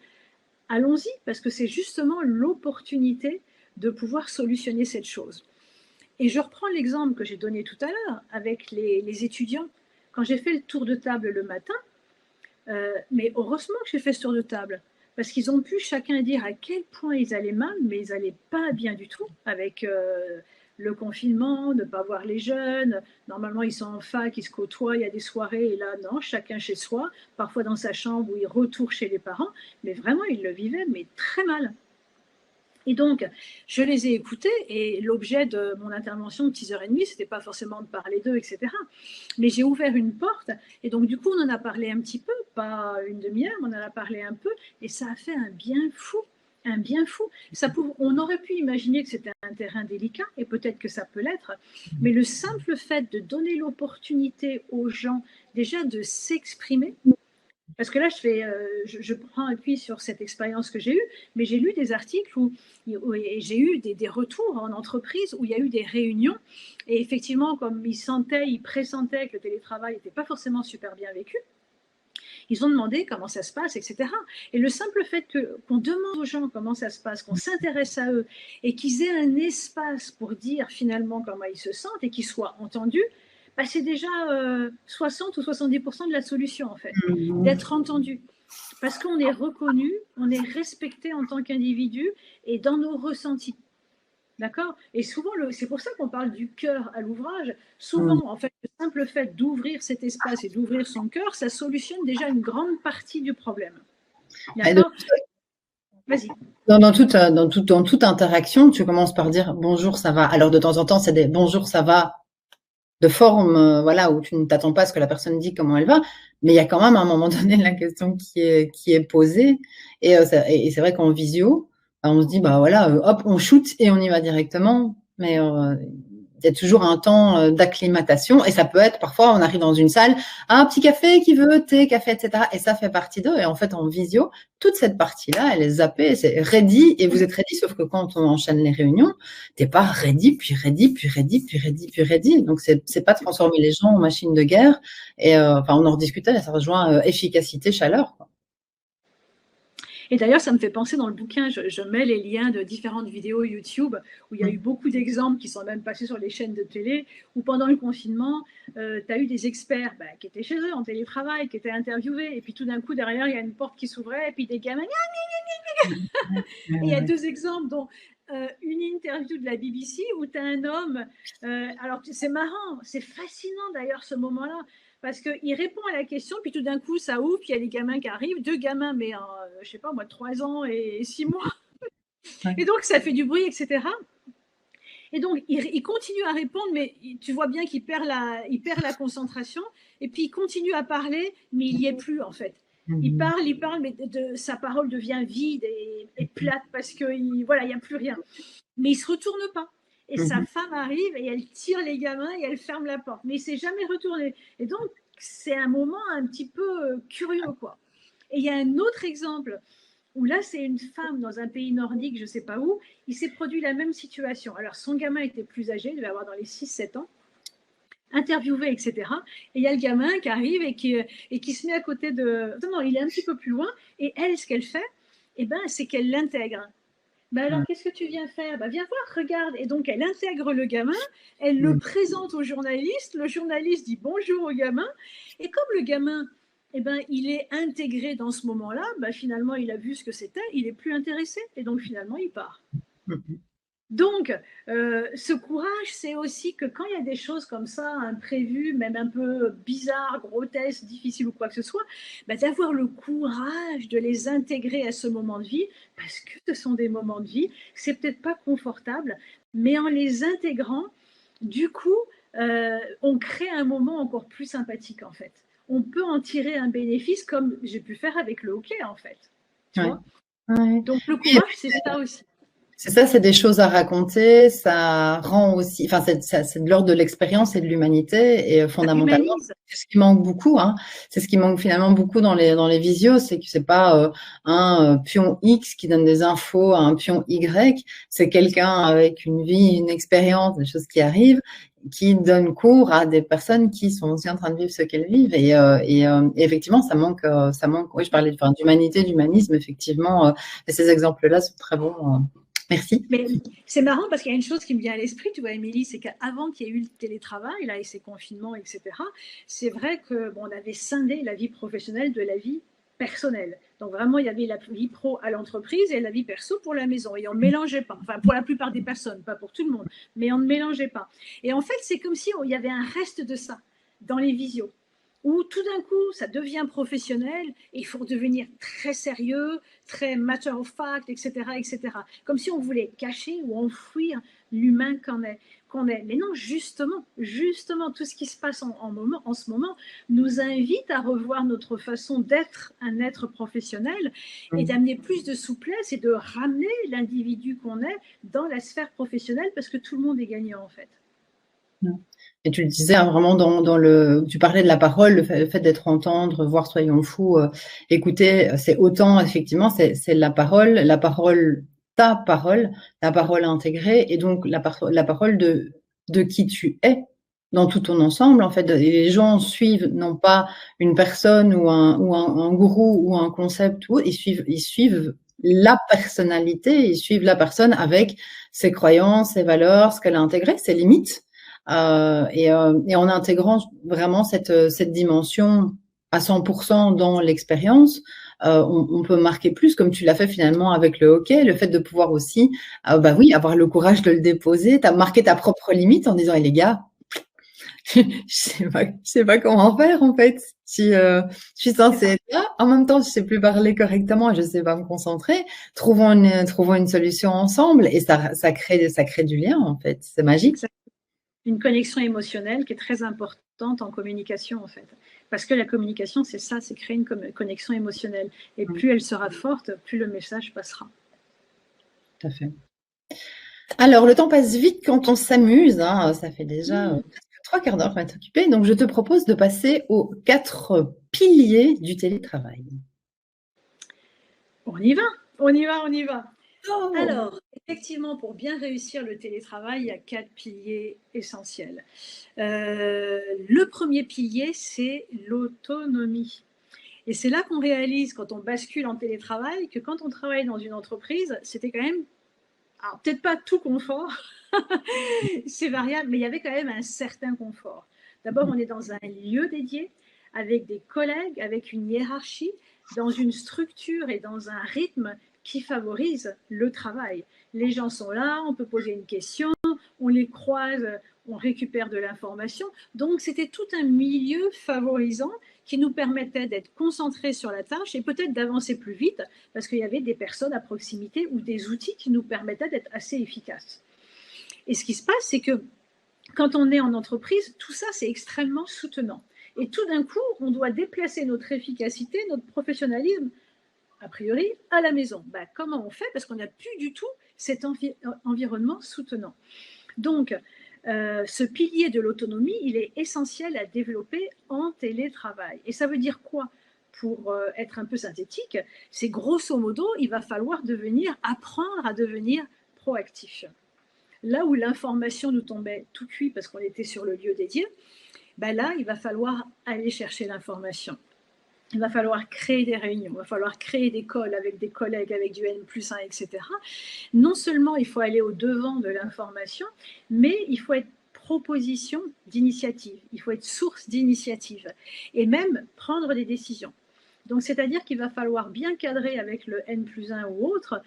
allons-y, parce que c'est justement l'opportunité de pouvoir solutionner cette chose. Et je reprends l'exemple que j'ai donné tout à l'heure avec les étudiants. Quand j'ai fait le tour de table le matin, mais heureusement que j'ai fait ce tour de table, parce qu'ils ont pu chacun dire à quel point ils allaient mal, mais ils n'allaient pas bien du tout avec le confinement, ne pas voir les jeunes. Normalement, ils sont en fac, ils se côtoient, il y a des soirées, et là, non, chacun chez soi, parfois dans sa chambre ou ils retournent chez les parents, mais vraiment, ils le vivaient, mais très mal. Et donc, je les ai écoutés et l'objet de mon intervention de 6h30, ce n'était pas forcément de parler d'eux, etc. Mais j'ai ouvert une porte et donc du coup, on en a parlé un petit peu, pas une demi-heure, on en a parlé un peu et ça a fait un bien fou. Un bien fou. On aurait pu imaginer que c'était un terrain délicat et peut-être que ça peut l'être, mais le simple fait de donner l'opportunité aux gens déjà de s'exprimer, parce que là, je prends appui sur cette expérience que j'ai eue, mais j'ai lu des articles et j'ai eu des retours en entreprise où il y a eu des réunions. Et effectivement, comme ils pressentaient que le télétravail n'était pas forcément super bien vécu, ils ont demandé comment ça se passe, etc. Et le simple fait qu'on demande aux gens comment ça se passe, qu'on s'intéresse à eux et qu'ils aient un espace pour dire finalement comment ils se sentent et qu'ils soient entendus, bah, c'est déjà 60 ou 70% de la solution en fait, d'être entendu. Parce qu'on est reconnu, on est respecté en tant qu'individu et dans nos ressentis. D'accord. Et souvent, c'est pour ça qu'on parle du cœur à l'ouvrage. Souvent, en fait, le simple fait d'ouvrir cet espace et d'ouvrir son cœur, ça solutionne déjà une grande partie du problème. D'accord. Vas-y. Dans toute interaction, tu commences par dire bonjour, ça va. Alors, de temps en temps, c'est des bonjour, ça va de forme, voilà, où tu ne t'attends pas à ce que la personne dise comment elle va, mais il y a quand même à un moment donné la question qui est posée. Et c'est vrai qu'en visio, on se dit, bah voilà, hop, on shoot et on y va directement. Mais il y a toujours un temps d'acclimatation et ça peut être, parfois, on arrive dans une salle, un petit café qui veut, thé, café, etc. Et ça fait partie d'eux. Et en fait, en visio, toute cette partie-là, elle est zappée, c'est ready et vous êtes ready. Sauf que quand on enchaîne les réunions, t'es pas ready, puis ready, puis ready, puis ready, puis ready. Donc, c'est pas transformer les gens en machines de guerre. Et enfin, on en rediscutait, ça rejoint efficacité, chaleur, quoi. Et d'ailleurs, ça me fait penser dans le bouquin, je mets les liens de différentes vidéos YouTube où il y a eu beaucoup d'exemples qui sont même passés sur les chaînes de télé, où pendant le confinement, tu as eu des experts qui étaient chez eux en télétravail, qui étaient interviewés, et puis tout d'un coup, derrière, il y a une porte qui s'ouvrait, et puis des gamins. Et il y a deux exemples, dont une interview de la BBC où tu as un homme. Alors, c'est marrant, c'est fascinant d'ailleurs ce moment-là. Parce qu'il répond à la question, puis tout d'un coup, ça ouvre, puis il y a des gamins qui arrivent, deux gamins, mais je sais pas, moi, 3 ans et 6 mois. Et donc, ça fait du bruit, etc. Et donc, il continue à répondre, mais tu vois bien qu'il perd la concentration, et puis il continue à parler, mais il n'y est plus, en fait. Il parle, mais sa parole devient vide et plate, parce qu'il voilà, n'y a plus rien. Mais il ne se retourne pas. Et sa femme arrive et elle tire les gamins et elle ferme la porte. Mais il ne s'est jamais retourné. Et donc, c'est un moment un petit peu curieux, quoi. Et il y a un autre exemple où là, c'est une femme dans un pays nordique, je ne sais pas où, il s'est produit la même situation. Alors, son gamin était plus âgé, il devait avoir dans les 6-7 ans, interviewé, etc. Et il y a le gamin qui arrive et qui se met à côté de... Non, il est un petit peu plus loin. Et elle, ce qu'elle fait, c'est qu'elle l'intègre. Alors, qu'est-ce que tu viens faire? Viens voir, regarde. Et donc, elle intègre le gamin, elle le présente au journaliste, le journaliste dit bonjour au gamin, et comme le gamin, il est intégré dans ce moment-là, finalement, il a vu ce que c'était, il est plus intéressé, et donc, finalement, il part. Donc, ce courage, c'est aussi que quand il y a des choses comme ça, imprévues, même un peu bizarres, grotesques, difficiles ou quoi que ce soit, d'avoir le courage de les intégrer à ce moment de vie, parce que ce sont des moments de vie, c'est peut-être pas confortable, mais en les intégrant, du coup, on crée un moment encore plus sympathique, en fait. On peut en tirer un bénéfice, comme j'ai pu faire avec le hockey, en fait. Tu vois. Donc, le courage, c'est ça aussi. C'est ça, c'est des choses à raconter, ça rend aussi, enfin, c'est de l'ordre de l'expérience et de l'humanité, et Ça fondamentalement, humanise. c'est ce qui manque beaucoup, hein. C'est ce qui manque finalement beaucoup dans les visios, c'est que c'est pas un pion X qui donne des infos à un pion Y, c'est quelqu'un avec une vie, une expérience, des choses qui arrivent, qui donne cours à des personnes qui sont aussi en train de vivre ce qu'elles vivent, et effectivement, ça manque. Oui, je parlais enfin, d'humanité, d'humanisme, effectivement, et ces exemples-là sont très bons. Merci. Mais c'est marrant parce qu'il y a une chose qui me vient à l'esprit, tu vois, Émilie, c'est qu'avant qu'il y ait eu le télétravail, là, et ces confinements, etc., c'est vrai que bon, on avait scindé la vie professionnelle de la vie personnelle. Donc vraiment, il y avait la vie pro à l'entreprise et la vie perso pour la maison. Et on ne mélangeait pas. Enfin, pour la plupart des personnes, pas pour tout le monde, mais on ne mélangeait pas. Et en fait, c'est comme si il y avait un reste de ça dans les visios où tout d'un coup, ça devient professionnel et il faut devenir très sérieux, très matter of fact, etc., etc. Comme si on voulait cacher ou enfouir l'humain qu'on est. Mais non, justement, tout ce qui se passe en ce moment nous invite à revoir notre façon d'être un être professionnel et d'amener plus de souplesse et de ramener l'individu qu'on est dans la sphère professionnelle parce que tout le monde est gagnant en fait. Et tu le disais hein, vraiment tu parlais de la parole, le fait d'être entendre, voir soyons fous, écouter, c'est autant effectivement, c'est la parole, ta parole, la parole intégrée, et donc la parole de qui tu es dans tout ton ensemble en fait. Et les gens suivent non pas une personne ou un gourou ou un concept ils suivent la personnalité, ils suivent la personne avec ses croyances, ses valeurs, ce qu'elle a intégré, ses limites. Et en intégrant vraiment cette dimension à 100% dans l'expérience, on peut marquer plus, comme tu l'as fait finalement avec le hockey, le fait de pouvoir aussi, bah oui, avoir le courage de le déposer, t'as marqué ta propre limite en disant, les gars, je sais pas comment faire en fait. Si je suis censée être là, en même temps, je sais plus parler correctement, je sais pas me concentrer. Trouvons une solution ensemble, et ça crée du lien en fait. C'est magique. Une connexion émotionnelle qui est très importante en communication en fait. Parce que la communication, c'est ça, c'est créer une connexion émotionnelle. Et plus elle sera forte, plus le message passera. Tout à fait. Alors, le temps passe vite quand on s'amuse, hein. Ça fait déjà presque 3/4 d'heure qu'on est occupé. Donc, je te propose de passer aux 4 piliers du télétravail. On y va, on y va, on y va. Oh. Alors, effectivement, pour bien réussir le télétravail, il y a 4 piliers essentiels. Le premier pilier, c'est l'autonomie. Et c'est là qu'on réalise, quand on bascule en télétravail, que quand on travaille dans une entreprise, c'était quand même, alors peut-être pas tout confort, c'est variable, mais il y avait quand même un certain confort. D'abord, on est dans un lieu dédié, avec des collègues, avec une hiérarchie, dans une structure et dans un rythme qui favorise le travail. Les gens sont là, on peut poser une question, on les croise, on récupère de l'information. Donc, c'était tout un milieu favorisant qui nous permettait d'être concentrés sur la tâche et peut-être d'avancer plus vite parce qu'il y avait des personnes à proximité ou des outils qui nous permettaient d'être assez efficaces. Et ce qui se passe, c'est que quand on est en entreprise, tout ça, c'est extrêmement soutenant. Et tout d'un coup, on doit déplacer notre efficacité, notre professionnalisme, a priori, à la maison. Ben, comment on fait? Parce qu'on n'a plus du tout cet environnement soutenant. Donc, ce pilier de l'autonomie, il est essentiel à développer en télétravail. Et ça veut dire quoi? Pour être un peu synthétique, c'est grosso modo, il va falloir apprendre à devenir proactif. Là où l'information nous tombait tout cuit parce qu'on était sur le lieu dédié, ben là, il va falloir aller chercher l'information. Il va falloir créer des réunions, il va falloir créer des calls avec des collègues, avec du N+1, etc. Non seulement il faut aller au-devant de l'information, mais il faut être proposition d'initiative, il faut être source d'initiative et même prendre des décisions. Donc, c'est-à-dire qu'il va falloir bien cadrer avec le N+1 ou autre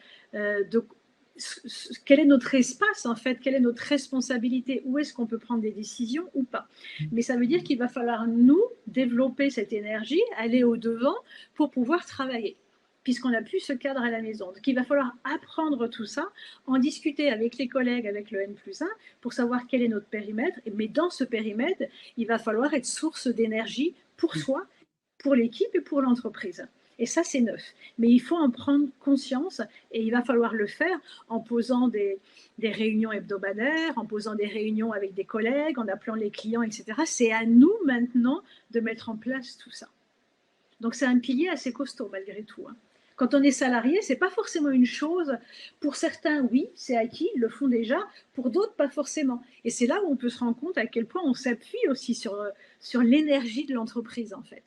quel est notre espace en fait, quelle est notre responsabilité, où est-ce qu'on peut prendre des décisions ou pas. Mais ça veut dire qu'il va falloir nous développer cette énergie, aller au-devant pour pouvoir travailler, puisqu'on n'a plus ce cadre à la maison. Donc il va falloir apprendre tout ça, en discuter avec les collègues, avec le N+1, pour savoir quel est notre périmètre, mais dans ce périmètre, il va falloir être source d'énergie pour soi, pour l'équipe et pour l'entreprise. Et ça, c'est neuf. Mais il faut en prendre conscience et il va falloir le faire en posant des réunions hebdomadaires, en posant des réunions avec des collègues, en appelant les clients, etc. C'est à nous maintenant de mettre en place tout ça. Donc, c'est un pilier assez costaud malgré tout. Quand on est salarié, ce n'est pas forcément une chose. Pour certains, oui, c'est acquis, ils le font déjà. Pour d'autres, pas forcément. Et c'est là où on peut se rendre compte à quel point on s'appuie aussi sur l'énergie de l'entreprise, en fait.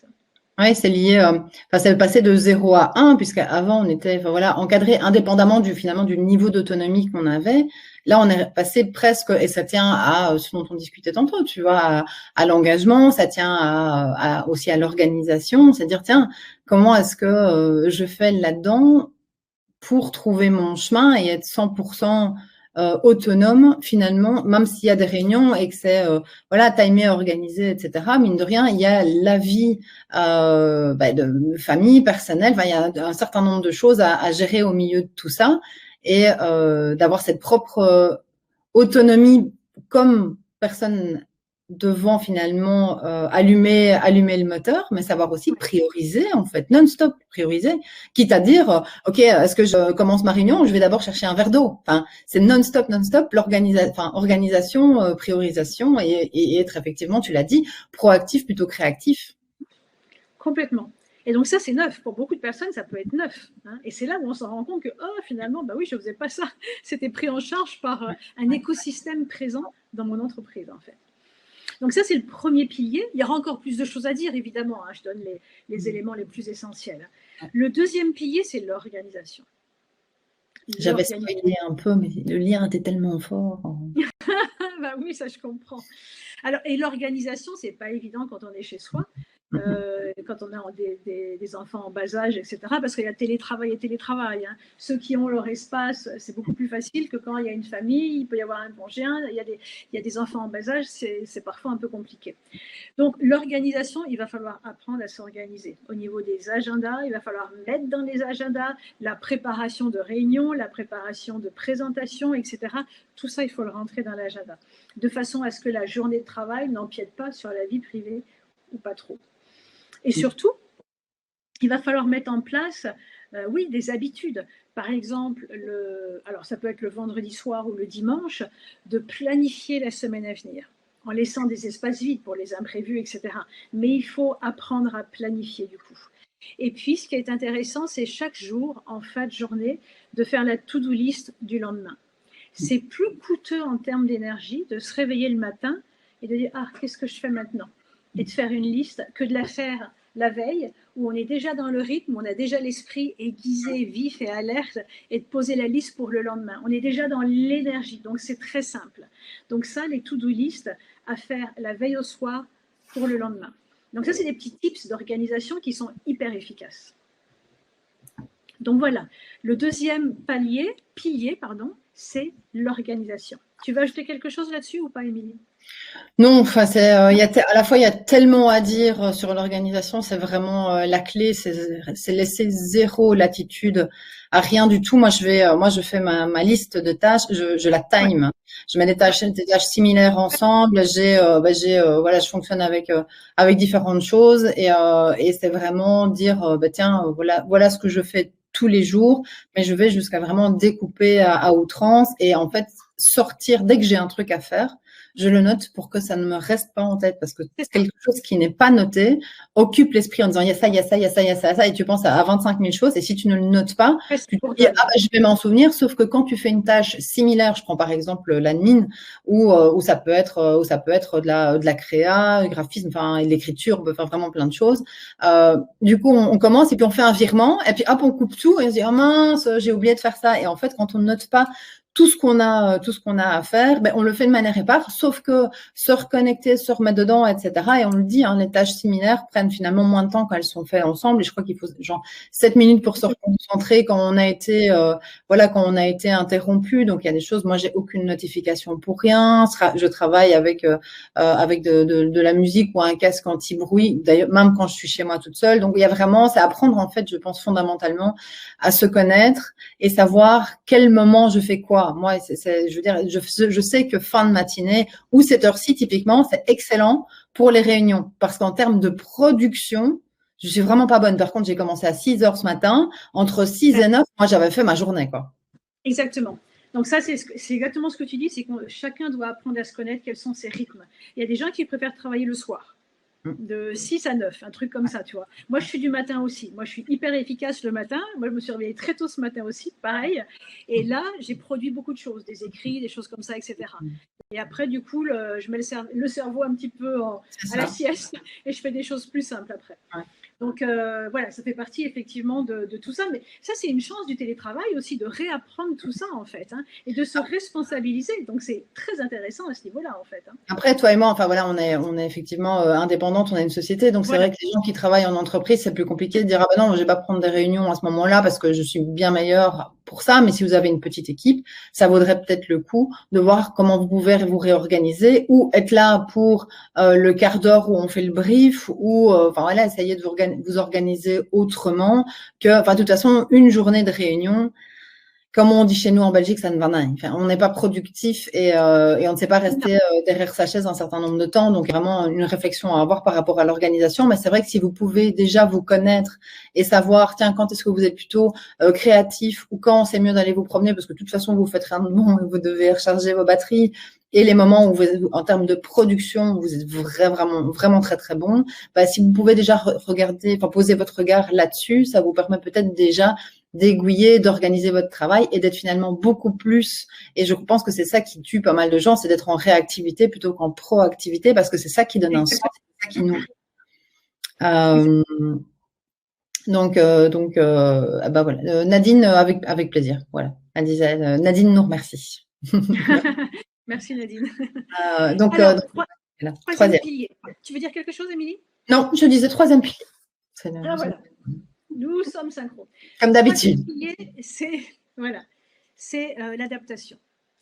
Oui, c'est lié, enfin, ça veut passer de 0 à 1, puisqu'avant, on était, enfin, voilà, encadré indépendamment finalement, du niveau d'autonomie qu'on avait. Là, on est passé presque, et ça tient à ce dont on discutait tantôt, tu vois, à l'engagement, ça tient aussi à l'organisation. C'est-à-dire, tiens, comment est-ce que je fais là-dedans pour trouver mon chemin et être 100% autonome finalement, même s'il y a des réunions et que c'est voilà, timé, organisé, etc. Mine de rien, il y a la vie de famille, personnelle, enfin, il y a un certain nombre de choses à gérer au milieu de tout ça et d'avoir cette propre autonomie comme personne devant finalement allumer le moteur, mais savoir aussi prioriser en fait, non-stop prioriser, quitte à dire ok, est-ce que je commence ma réunion ou je vais d'abord chercher un verre d'eau. Enfin, c'est non-stop, organisation, priorisation et être effectivement, tu l'as dit, proactif plutôt que réactif. Complètement. Et donc ça, c'est neuf. Pour beaucoup de personnes, ça peut être neuf. Et c'est là où on s'en rend compte que, finalement, bah oui, je ne faisais pas ça. C'était pris en charge par un écosystème présent dans mon entreprise, en fait. Donc ça, c'est le premier pilier. Il y aura encore plus de choses à dire, évidemment. Je donne les éléments les plus essentiels. Le deuxième pilier, c'est l'organisation. J'avais spoilé un peu, mais le lien était tellement fort. Bah oui, ça, je comprends. Alors, et l'organisation, c'est pas évident quand on est chez soi. Quand on a des enfants en bas âge, etc. Parce qu'il y a télétravail et télétravail. Ceux qui ont leur espace, c'est beaucoup plus facile que quand il y a une famille, il peut y avoir un conjoint, il y a des enfants en bas âge, c'est parfois un peu compliqué. Donc l'organisation, il va falloir apprendre à s'organiser. Au niveau des agendas, il va falloir mettre dans les agendas la préparation de réunions, la préparation de présentations, etc. Tout ça, il faut le rentrer dans l'agenda, de façon à ce que la journée de travail n'empiète pas sur la vie privée ou pas trop. Et surtout, il va falloir mettre en place, oui, des habitudes. Par exemple, alors ça peut être le vendredi soir ou le dimanche, de planifier la semaine à venir, en laissant des espaces vides pour les imprévus, etc. Mais il faut apprendre à planifier du coup. Et puis, ce qui est intéressant, c'est chaque jour, en fin de journée, de faire la to-do list du lendemain. C'est plus coûteux en termes d'énergie de se réveiller le matin et de dire « Ah, qu'est-ce que je fais maintenant ?» et de faire une liste que de la faire la veille, où on est déjà dans le rythme, on a déjà l'esprit aiguisé, vif et alerte, et de poser la liste pour le lendemain. On est déjà dans l'énergie, donc c'est très simple. Donc ça, les to-do list à faire la veille au soir pour le lendemain. Donc ça, c'est des petits tips d'organisation qui sont hyper efficaces. Donc voilà, le deuxième pilier, c'est l'organisation. Tu veux ajouter quelque chose là-dessus ou pas, Émilie ? Non, enfin, à la fois, il y a tellement à dire sur l'organisation, c'est vraiment la clé, c'est laisser zéro latitude à rien du tout. Moi, je fais ma liste de tâches, je la time. Je mets des tâches similaires ensemble. Voilà, je fonctionne avec différentes choses et c'est vraiment dire, tiens, voilà ce que je fais tous les jours, mais je vais jusqu'à vraiment découper à outrance et en fait sortir dès que j'ai un truc à faire. Je le note pour que ça ne me reste pas en tête parce que quelque chose qui n'est pas noté occupe l'esprit en disant il y a ça, il y a ça, il y a ça, il y a ça, ça et tu penses à 25 000 choses et si tu ne le notes pas, tu te dis je vais m'en souvenir, sauf que quand tu fais une tâche similaire, je prends par exemple l'admin où ça peut être de la créa, du graphisme, enfin l'écriture, on peut faire vraiment plein de choses. Du coup on commence et puis on fait un virement et puis hop on coupe tout et on se dit oh mince j'ai oublié de faire ça et en fait quand on ne note pas tout ce qu'on a à faire, on le fait de manière épars, sauf que se reconnecter, se remettre dedans, etc. Et on le dit, les tâches similaires prennent finalement moins de temps quand elles sont faites ensemble. Et je crois qu'il faut genre 7 minutes pour se reconcentrer quand on a été, interrompu. Donc il y a des choses. Moi, j'ai aucune notification pour rien. Je travaille avec de la musique ou un casque anti-bruit. D'ailleurs, même quand je suis chez moi toute seule. Donc il y a vraiment, c'est apprendre en fait, je pense fondamentalement à se connaître et savoir quel moment je fais quoi. Moi, je veux dire, je sais que fin de matinée ou cette heure-ci, typiquement, c'est excellent pour les réunions parce qu'en termes de production, Je suis vraiment pas bonne. Par contre, j'ai commencé à 6 heures ce matin. Entre 6 et 9, moi, j'avais fait ma journée, quoi. Exactement. Donc ça, c'est exactement ce que tu dis, c'est que chacun doit apprendre à se connaître, quels sont ses rythmes. Il y a des gens qui préfèrent travailler le soir, de 6 à 9, un truc comme ça, tu vois. Moi, je suis du matin aussi. Moi, je suis hyper efficace le matin. Moi, je me suis réveillée très tôt ce matin aussi, pareil. Et là, j'ai produit beaucoup de choses, des écrits, des choses comme ça, etc. Et après, du coup, je mets le cerveau un petit peu à la sieste et je fais des choses plus simples après. Ouais. Donc voilà, ça fait partie effectivement de tout ça. Mais ça, c'est une chance du télétravail aussi de réapprendre tout ça en fait, hein, et de se responsabiliser. Donc c'est très intéressant à ce niveau-là en fait. Hein. Après, toi et moi, enfin voilà, on est effectivement indépendantes, on a une société, donc c'est vrai que les gens qui travaillent en entreprise, c'est plus compliqué de dire ah ben non, je vais pas prendre des réunions à ce moment-là parce que je suis bien meilleure pour ça. Mais si vous avez une petite équipe, ça vaudrait peut-être le coup de voir comment vous pouvez vous réorganiser ou être là pour le quart d'heure où on fait le brief ou enfin voilà, essayer de vous organiser autrement que, enfin de toute façon, une journée de réunion. Comme on dit chez nous en Belgique, ça ne va rien. Enfin, on n'est pas productif et on ne sait pas rester derrière sa chaise un certain nombre de temps. Donc, vraiment une réflexion à avoir par rapport à l'organisation. Mais c'est vrai que si vous pouvez déjà vous connaître et savoir, tiens, quand est-ce que vous êtes plutôt créatif ou quand c'est mieux d'aller vous promener parce que de toute façon, vous faites rien de bon et vous devez recharger vos batteries. Et les moments où vous êtes, en termes de production, vous êtes vraiment très, très bon. Bah, si vous pouvez déjà regarder, enfin, poser votre regard là-dessus, ça vous permet peut-être déjà d'aiguiller, d'organiser votre travail et d'être finalement beaucoup plus, et je pense que c'est ça qui tue pas mal de gens, c'est d'être en réactivité plutôt qu'en proactivité parce que c'est ça qui donne un sens, c'est ça qui nourrit. Bah voilà. Nadine, avec plaisir. Voilà. Elle disait, Nadine nous remercie. Merci Nadine. Alors, troisième pilier. Tu veux dire quelque chose, Émilie? Non, je disais troisième pilier. Ah voilà. Nous sommes synchro. Comme d'habitude. C'est voilà, c'est l'adaptation.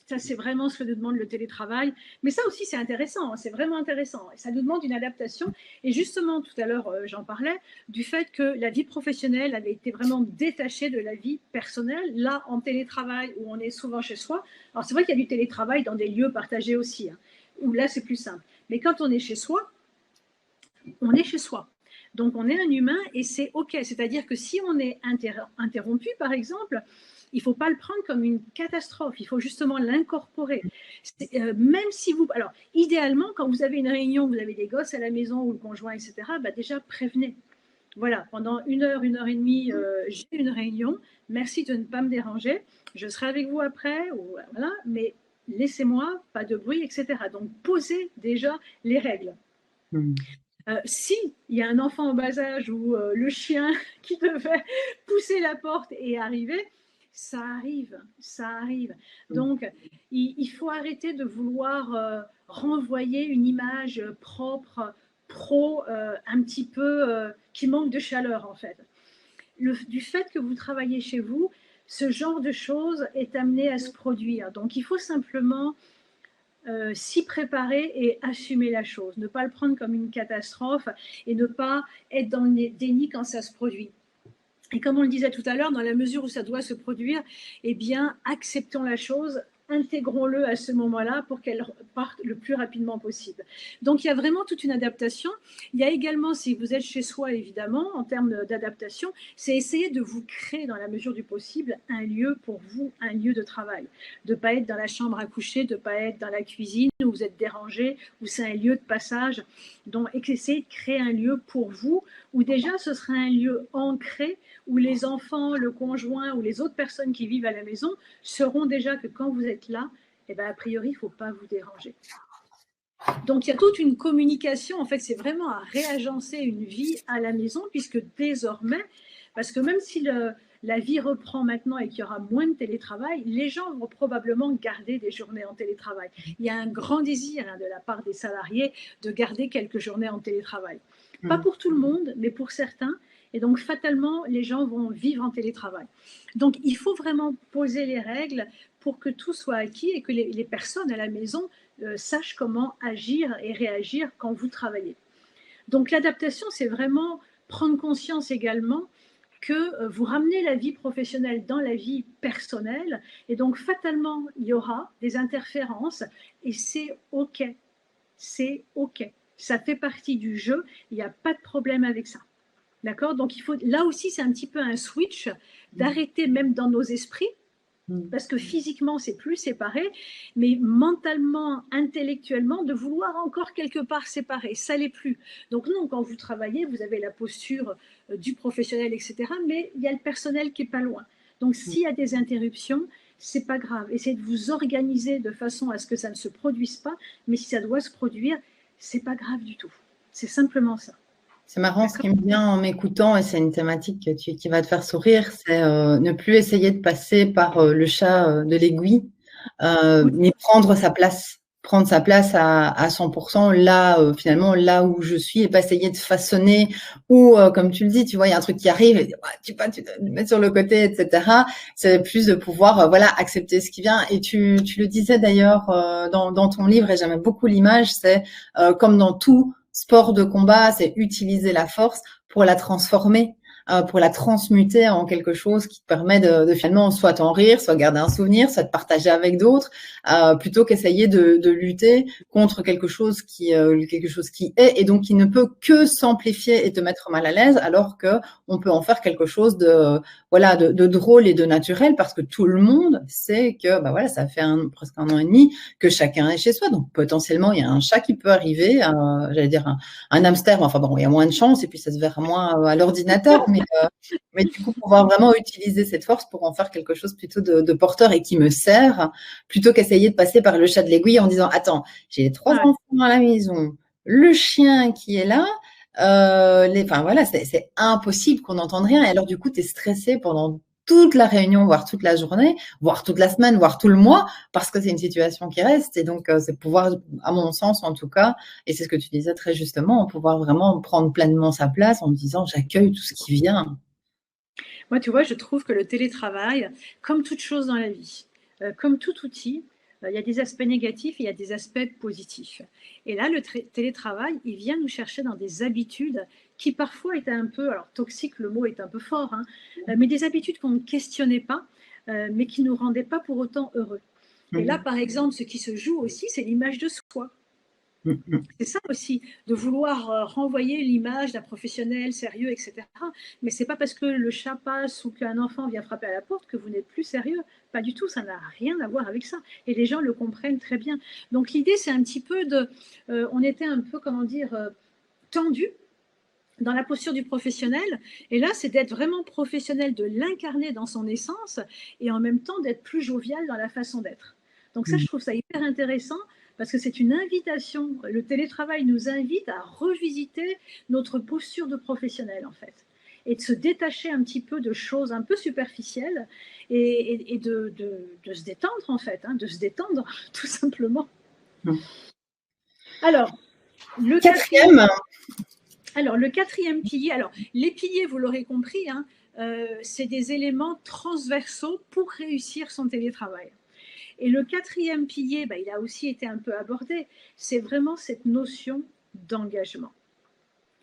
Ça, c'est vraiment ce que nous demande le télétravail. Mais ça aussi, c'est intéressant. Hein, c'est vraiment intéressant. Et ça nous demande une adaptation. Et justement, tout à l'heure, j'en parlais du fait que la vie professionnelle avait été vraiment détachée de la vie personnelle. Là, en télétravail, où on est souvent chez soi. Alors, c'est vrai qu'il y a du télétravail dans des lieux partagés aussi, hein, où là, c'est plus simple. Mais quand on est chez soi, on est chez soi. Donc, on est un humain et c'est OK. C'est-à-dire que si on est interrompu, par exemple, il ne faut pas le prendre comme une catastrophe. Il faut justement l'incorporer. Même si vous... Alors, idéalement, quand vous avez une réunion, vous avez des gosses à la maison ou le conjoint, etc., bah déjà, prévenez. Voilà, pendant une heure et demie, j'ai une réunion. Merci de ne pas me déranger. Je serai avec vous après. Ou, voilà, mais laissez-moi, pas de bruit, etc. Donc, posez déjà les règles. Si il y a un enfant en bas âge ou le chien qui devait pousser la porte et arriver, ça arrive, ça arrive. Donc, il faut arrêter de vouloir renvoyer une image propre, pro, un petit peu qui manque de chaleur en fait. Du fait que vous travaillez chez vous, ce genre de choses est amené à se produire. Donc, il faut simplement s'y préparer et assumer la chose, ne pas le prendre comme une catastrophe et ne pas être dans le déni quand ça se produit. Et comme on le disait tout à l'heure, dans la mesure où ça doit se produire, eh bien, acceptons la chose, intégrons-le à ce moment-là pour qu'elle parte le plus rapidement possible. Donc, il y a vraiment toute une adaptation. Il y a également, si vous êtes chez soi, évidemment, en termes d'adaptation, c'est essayer de vous créer, dans la mesure du possible, un lieu pour vous, un lieu de travail. De ne pas être dans la chambre à coucher, de ne pas être dans la cuisine où vous êtes dérangé, où c'est un lieu de passage. Donc, essayez de créer un lieu pour vous, où déjà, ce sera un lieu ancré, où les enfants, le conjoint ou les autres personnes qui vivent à la maison sauront déjà que quand vous êtes là, eh ben, a priori, il ne faut pas vous déranger. Donc, il y a toute une communication. En fait, c'est vraiment à réagencer une vie à la maison, puisque désormais, parce que même si la vie reprend maintenant et qu'il y aura moins de télétravail, les gens vont probablement garder des journées en télétravail. Il y a un grand désir de la part des salariés de garder quelques journées en télétravail. Pas pour tout le monde, mais pour certains. Et donc, fatalement, les gens vont vivre en télétravail. Donc, il faut vraiment poser les règles pour que tout soit acquis et que les personnes à la maison sachent comment agir et réagir quand vous travaillez. Donc, l'adaptation, c'est vraiment prendre conscience également que vous ramenez la vie professionnelle dans la vie personnelle et donc fatalement il y aura des interférences et c'est OK, c'est OK, ça fait partie du jeu, il n'y a pas de problème avec ça. D'accord? Donc, là aussi, c'est un petit peu un switch d'arrêter même dans nos esprits, parce que physiquement, c'est plus séparé, mais mentalement, intellectuellement, de vouloir encore quelque part séparer, ça l'est plus. Donc non, quand vous travaillez, vous avez la posture du professionnel, etc., mais il y a le personnel qui est pas loin. Donc s'il y a des interruptions, c'est pas grave. Essayez de vous organiser de façon à ce que ça ne se produise pas, mais si ça doit se produire, c'est pas grave du tout. C'est simplement ça. C'est marrant, ce qui me vient en m'écoutant, et c'est une thématique qui va te faire sourire, c'est ne plus essayer de passer par le chat de l'aiguille, Oui. mais prendre sa place. Prendre sa place à 100% là, finalement, là où je suis, et pas essayer de façonner, ou comme tu le dis, tu vois, il y a un truc qui arrive, et tu dois te mettre sur le côté, etc. C'est plus de pouvoir, voilà, accepter ce qui vient. Et tu le disais d'ailleurs dans ton livre, et j'aime beaucoup l'image, c'est comme dans tout sport de combat, c'est utiliser la force pour la transformer, pour la transmuter en quelque chose qui te permet de finalement soit en rire, soit garder un souvenir, soit de partager avec d'autres, plutôt qu'essayer de lutter contre quelque chose qui est, et donc qui ne peut que s'amplifier et te mettre mal à l'aise, alors que on peut en faire quelque chose de voilà de drôle et de naturel, parce que tout le monde sait que bah voilà, ça fait presque 1 an et demi que chacun est chez soi, donc potentiellement il y a un chat qui peut arriver, j'allais dire un hamster, enfin bon, il y a moins de chance et puis ça se verra moins à l'ordinateur, mais du coup pouvoir vraiment utiliser cette force pour en faire quelque chose plutôt de porteur et qui me sert, plutôt qu'essayer de passer par le chat de l'aiguille en disant attends, j'ai 3 enfants à la maison, le chien qui est là, enfin voilà, c'est impossible qu'on n'entende rien, et alors du coup tu es stressé pendant toute la réunion, voire toute la journée, voire toute la semaine, voire tout le mois, parce que c'est une situation qui reste. Et donc, c'est pouvoir, à mon sens en tout cas, et c'est ce que tu disais très justement, pouvoir vraiment prendre pleinement sa place en disant j'accueille tout ce qui vient. Moi, tu vois, je trouve que le télétravail, comme toute chose dans la vie, comme tout outil, il y a des aspects négatifs et il y a des aspects positifs. Et là, le télétravail, il vient nous chercher dans des habitudes qui parfois étaient un peu, alors toxique, le mot est un peu fort, hein, mais des habitudes qu'on ne questionnait pas, mais qui ne nous rendaient pas pour autant heureux. Et là, par exemple, ce qui se joue aussi, c'est l'image de soi. C'est ça aussi, de vouloir renvoyer l'image d'un professionnel sérieux, etc. Mais c'est pas parce que le chat passe ou qu'un enfant vient frapper à la porte que vous n'êtes plus sérieux. Pas du tout, ça n'a rien à voir avec ça. Et les gens le comprennent très bien. Donc l'idée, c'est un petit peu de... on était un peu, comment dire, tendu dans la posture du professionnel. Et là, c'est d'être vraiment professionnel, de l'incarner dans son essence et en même temps d'être plus jovial dans la façon d'être. Donc ça, je trouve ça hyper intéressant parce que c'est une invitation. Le télétravail nous invite à revisiter notre posture de professionnel, en fait, et de se détacher un petit peu de choses un peu superficielles et de se détendre, en fait, hein, de se détendre, tout simplement. Alors, le Quatrième. Alors, le quatrième pilier, alors les piliers, vous l'aurez compris, hein, c'est des éléments transversaux pour réussir son télétravail. Et le quatrième pilier, bah, il a aussi été un peu abordé, c'est vraiment cette notion d'engagement.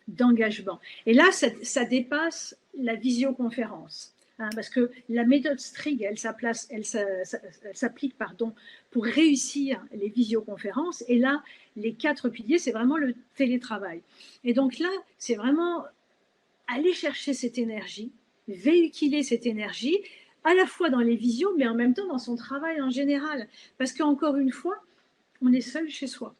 D'engagement. Et là, ça dépasse la visioconférence. Hein, parce que la méthode Strigg, elle s'applique pour réussir les visioconférences. Et là, les 4 piliers, c'est vraiment le télétravail. Et donc là, c'est vraiment aller chercher cette énergie, véhiculer cette énergie, à la fois dans les visios, mais en même temps dans son travail en général. Parce qu'encore une fois, on est seul chez soi.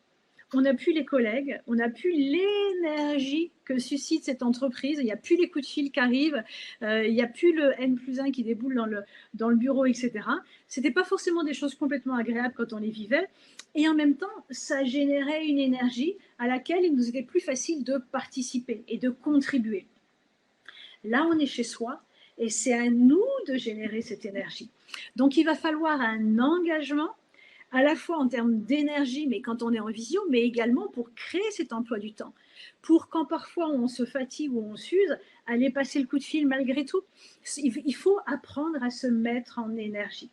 On n'a plus les collègues, on n'a plus l'énergie que suscite cette entreprise, il n'y a plus les coups de fil qui arrivent, il n'y a plus le N+1 qui déboule dans le bureau, etc. Ce n'était pas forcément des choses complètement agréables quand on les vivait. Et en même temps, ça générait une énergie à laquelle il nous était plus facile de participer et de contribuer. Là, on est chez soi et c'est à nous de générer cette énergie. Donc, il va falloir un engagement à la fois en termes d'énergie, mais quand on est en visio, mais également pour créer cet emploi du temps. Pour quand parfois on se fatigue ou on s'use, aller passer le coup de fil malgré tout. Il faut apprendre à se mettre en énergie.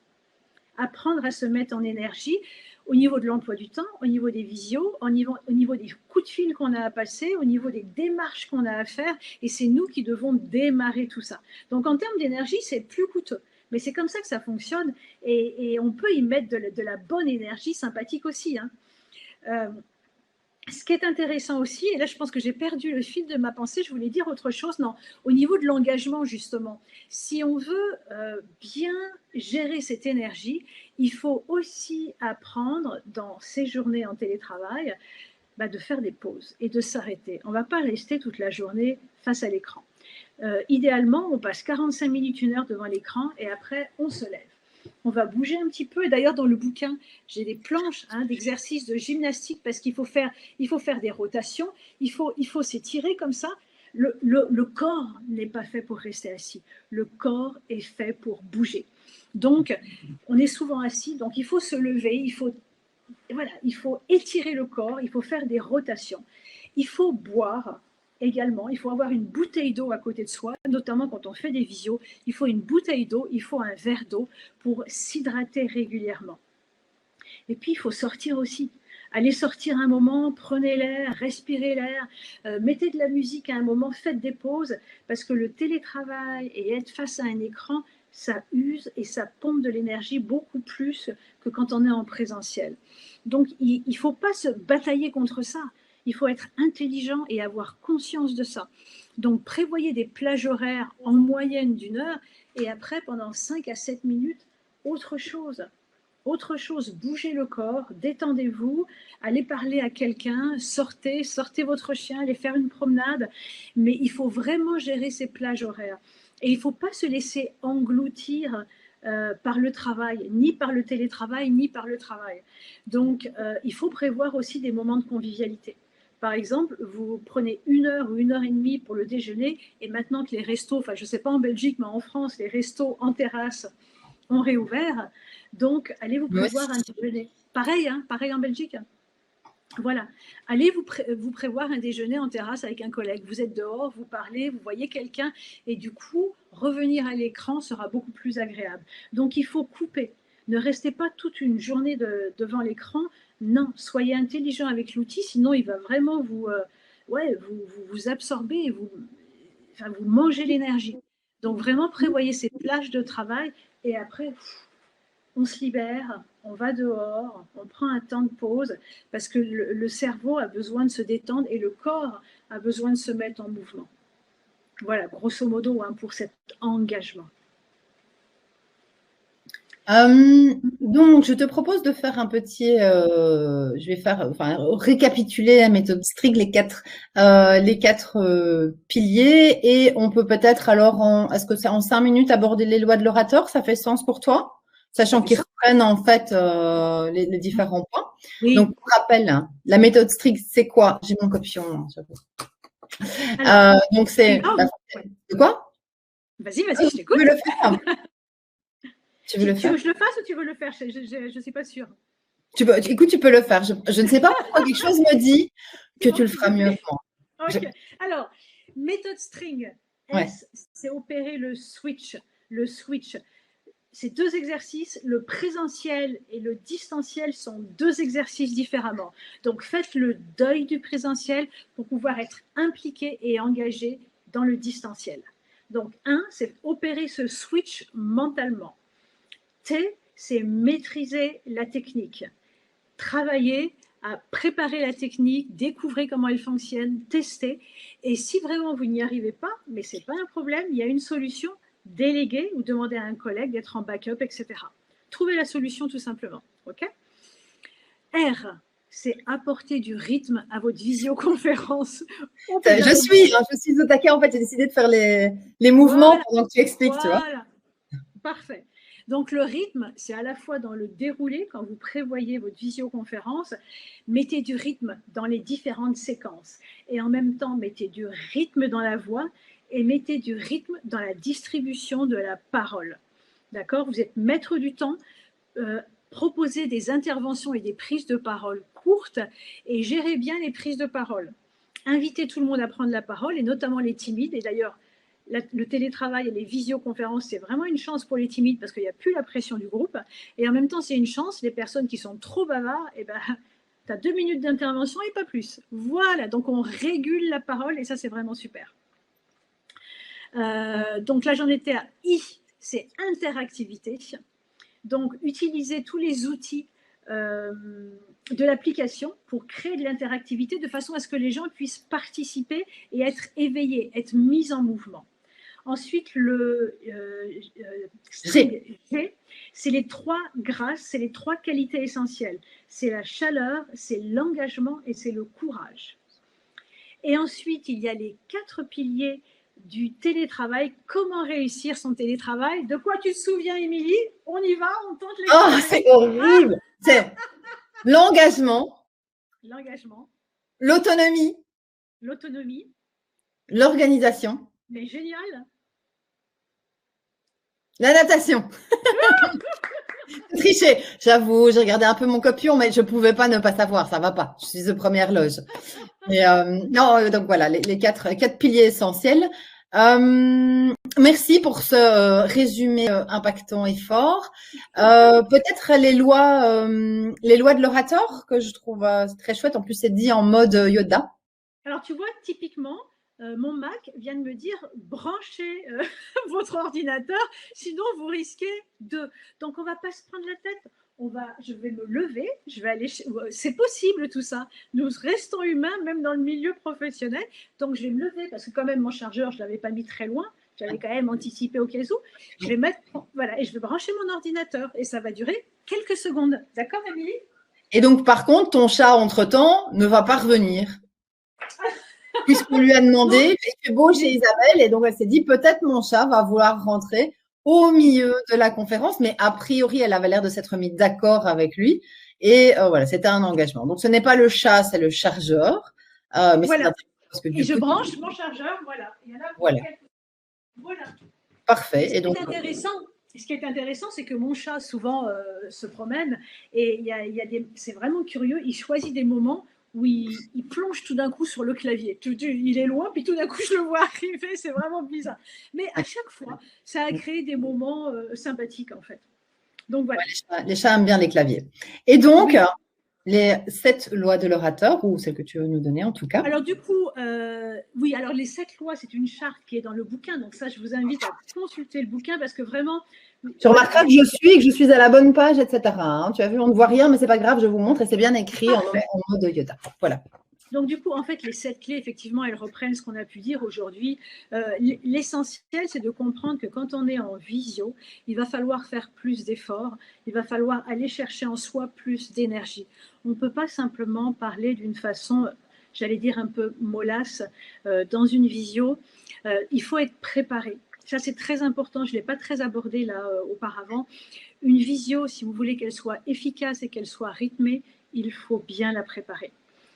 Apprendre à se mettre en énergie au niveau de l'emploi du temps, au niveau des visios, au niveau des coups de fil qu'on a à passer, au niveau des démarches qu'on a à faire. Et c'est nous qui devons démarrer tout ça. Donc en termes d'énergie, c'est plus coûteux. Mais c'est comme ça que ça fonctionne et on peut y mettre de la bonne énergie sympathique aussi. Hein. Ce qui est intéressant aussi, et là je pense que j'ai perdu le fil de ma pensée, je voulais dire autre chose, non, au niveau de l'engagement justement, si on veut bien gérer cette énergie, il faut aussi apprendre dans ces journées en télétravail de faire des pauses et de s'arrêter. On ne va pas rester toute la journée face à l'écran. Idéalement, on passe 45 minutes, 1 heure devant l'écran et après on se lève. On va bouger un petit peu. Et d'ailleurs, dans le bouquin, j'ai des planches d'exercices de gymnastique parce qu'il faut faire des rotations, il faut s'étirer comme ça. Le corps n'est pas fait pour rester assis. Le corps est fait pour bouger. Donc, on est souvent assis, donc il faut se lever, il faut étirer le corps, il faut faire des rotations. Il faut boire également, il faut avoir une bouteille d'eau à côté de soi, notamment quand on fait des visios. Il faut une bouteille d'eau, il faut un verre d'eau pour s'hydrater régulièrement. Et puis, il faut sortir aussi. Allez sortir un moment, prenez l'air, respirez l'air, mettez de la musique à un moment, faites des pauses, parce que le télétravail et être face à un écran, ça use et ça pompe de l'énergie beaucoup plus que quand on est en présentiel. Donc, il ne faut pas se batailler contre ça. Il faut être intelligent et avoir conscience de ça. Donc, prévoyez des plages horaires en moyenne d'1 heure et après, pendant 5 à 7 minutes, autre chose. Autre chose, bougez le corps, détendez-vous, allez parler à quelqu'un, sortez votre chien, allez faire une promenade. Mais il faut vraiment gérer ces plages horaires. Et il ne faut pas se laisser engloutir par le travail, ni par le télétravail, ni par le travail. Donc, il faut prévoir aussi des moments de convivialité. Par exemple, vous prenez 1 heure ou 1 heure et demie pour le déjeuner, et maintenant que les restos, enfin je ne sais pas en Belgique, mais en France, les restos en terrasse ont réouvert, donc allez vous prévoir un déjeuner. Pareil, pareil en Belgique. Voilà, allez vous prévoir un déjeuner en terrasse avec un collègue. Vous êtes dehors, vous parlez, vous voyez quelqu'un, et du coup, revenir à l'écran sera beaucoup plus agréable. Donc, il faut couper. Ne restez pas toute une journée devant l'écran. Non, soyez intelligent avec l'outil, sinon il va vraiment vous absorber et vous mangez l'énergie. Donc, vraiment, prévoyez ces plages de travail, et après, on se libère, on va dehors, on prend un temps de pause parce que le cerveau a besoin de se détendre et le corps a besoin de se mettre en mouvement. Voilà, grosso modo, pour cet engagement. Donc, je te propose de faire un petit, je vais faire, récapituler la méthode Strigg, les quatre piliers, et on peut peut-être alors, est-ce que c'est en 5 minutes aborder les lois de l'orateur, ça fait sens pour toi? Sachant qu'ils reprennent en fait les différents points. Oui. Donc, pour rappel, hein, la méthode Strigg, c'est quoi? J'ai mon copion. Donc, c'est… De quoi? Vas-y, je t'écoute. Tu veux le faire? Tu veux que je le fasse ou tu veux le faire? Je ne suis pas sûre. Écoute, tu peux le faire. Je ne sais pas pourquoi quelque chose me dit que tu le feras mieux que moi. Okay. Alors, méthode Strigg, c'est opérer le switch. Ces 2 exercices, le présentiel et le distanciel, sont 2 exercices différemment. Donc, faites le deuil du présentiel pour pouvoir être impliqué et engagé dans le distanciel. Donc, 1, c'est opérer ce switch mentalement. T, c'est maîtriser la technique. Travailler à préparer la technique, découvrir comment elle fonctionne, tester. Et si vraiment vous n'y arrivez pas, mais ce n'est pas un problème, il y a une solution. Déléguer ou demander à un collègue d'être en backup, etc. Trouvez la solution tout simplement. OK ? R, c'est apporter du rythme à votre visioconférence. Je suis au taquet, en fait, j'ai décidé de faire les mouvements pendant que tu expliques, tu vois. Parfait. Donc, le rythme, c'est à la fois dans le déroulé, quand vous prévoyez votre visioconférence, mettez du rythme dans les différentes séquences. Et en même temps, mettez du rythme dans la voix et mettez du rythme dans la distribution de la parole. D'accord ? Vous êtes maître du temps. Proposez des interventions et des prises de parole courtes et gérez bien les prises de parole. Invitez tout le monde à prendre la parole, et notamment les timides. Et d'ailleurs, le télétravail et les visioconférences, c'est vraiment une chance pour les timides parce qu'il n'y a plus la pression du groupe. Et en même temps, c'est une chance, les personnes qui sont trop bavards, tu as 2 minutes d'intervention et pas plus. Voilà, donc on régule la parole et ça, c'est vraiment super. Donc là, j'en étais à I, c'est interactivité. Donc, utilisez tous les outils de l'application pour créer de l'interactivité de façon à ce que les gens puissent participer et être éveillés, être mis en mouvement. Ensuite, le G. G, c'est les 3 grâces, c'est les 3 qualités essentielles. C'est la chaleur, c'est l'engagement et c'est le courage. Et ensuite, il y a les 4 piliers du télétravail. Comment réussir son télétravail? De quoi tu te souviens, Émilie? On y va, on tente les. Oh, c'est horrible. C'est l'engagement, l'engagement, l'autonomie, l'autonomie. l'organisation, Mais génial. la natation. Triché, j'avoue, j'ai regardé un peu mon copion, mais je ne pouvais pas ne pas savoir, ça va pas. Je suis de première loge. Et, non, donc voilà, les quatre piliers essentiels. Merci pour ce résumé impactant et fort. Peut-être les lois de l'orateur que je trouve très chouette. En plus, c'est dit en mode Yoda. Alors, tu vois, typiquement, mon Mac vient de me dire branchez votre ordinateur, sinon vous risquez de. Donc, on ne va pas se prendre la tête. Je vais me lever, je vais aller. C'est possible tout ça. Nous restons humains, même dans le milieu professionnel. Donc, je vais me lever parce que, quand même, mon chargeur, je ne l'avais pas mis très loin. J'avais quand même anticipé au cas où. Je vais mettre. Voilà, et je vais brancher mon ordinateur. Et ça va durer quelques secondes. D'accord, Émilie? Et donc, par contre, ton chat, entre-temps, ne va pas revenir. Puisqu'on lui a demandé, il fait beau chez Isabelle, et donc elle s'est dit peut-être mon chat va vouloir rentrer au milieu de la conférence, mais a priori, elle avait l'air de s'être mise d'accord avec lui, et voilà, c'était un engagement. Donc, ce n'est pas le chat, c'est le chargeur. Mais voilà. Parce que, et je branche mon chargeur, voilà. Il y en a voilà. Voilà. Parfait. Et donc, ce qui est intéressant, c'est que mon chat souvent se promène et c'est vraiment curieux. Il choisit des moments où il plonge tout d'un coup sur le clavier. Il est loin, puis tout d'un coup, je le vois arriver. C'est vraiment bizarre. Mais à chaque fois, ça a créé des moments sympathiques, en fait. Donc, voilà. Les chats aiment bien les claviers. Et donc, les 7 lois de l'orateur, ou celles que tu veux nous donner en tout cas. Alors du coup, oui, alors les 7 lois, c'est une charte qui est dans le bouquin. Donc ça, je vous invite à consulter le bouquin parce que vraiment… Tu remarqueras que je suis à la bonne page, etc. Hein. Tu as vu, on ne voit rien, mais ce n'est pas grave, je vous montre et c'est bien écrit en mode Yoda. Voilà. Donc, du coup, en fait, les 7 clés, effectivement, elles reprennent ce qu'on a pu dire aujourd'hui. L'essentiel, c'est de comprendre que quand on est en visio, il va falloir faire plus d'efforts, il va falloir aller chercher en soi plus d'énergie. On ne peut pas simplement parler d'une façon, j'allais dire, un peu mollasse dans une visio. Il faut être préparé. Ça, c'est très important. Je ne l'ai pas très abordé là auparavant. Une visio, si vous voulez qu'elle soit efficace et qu'elle soit rythmée, il faut bien la préparer.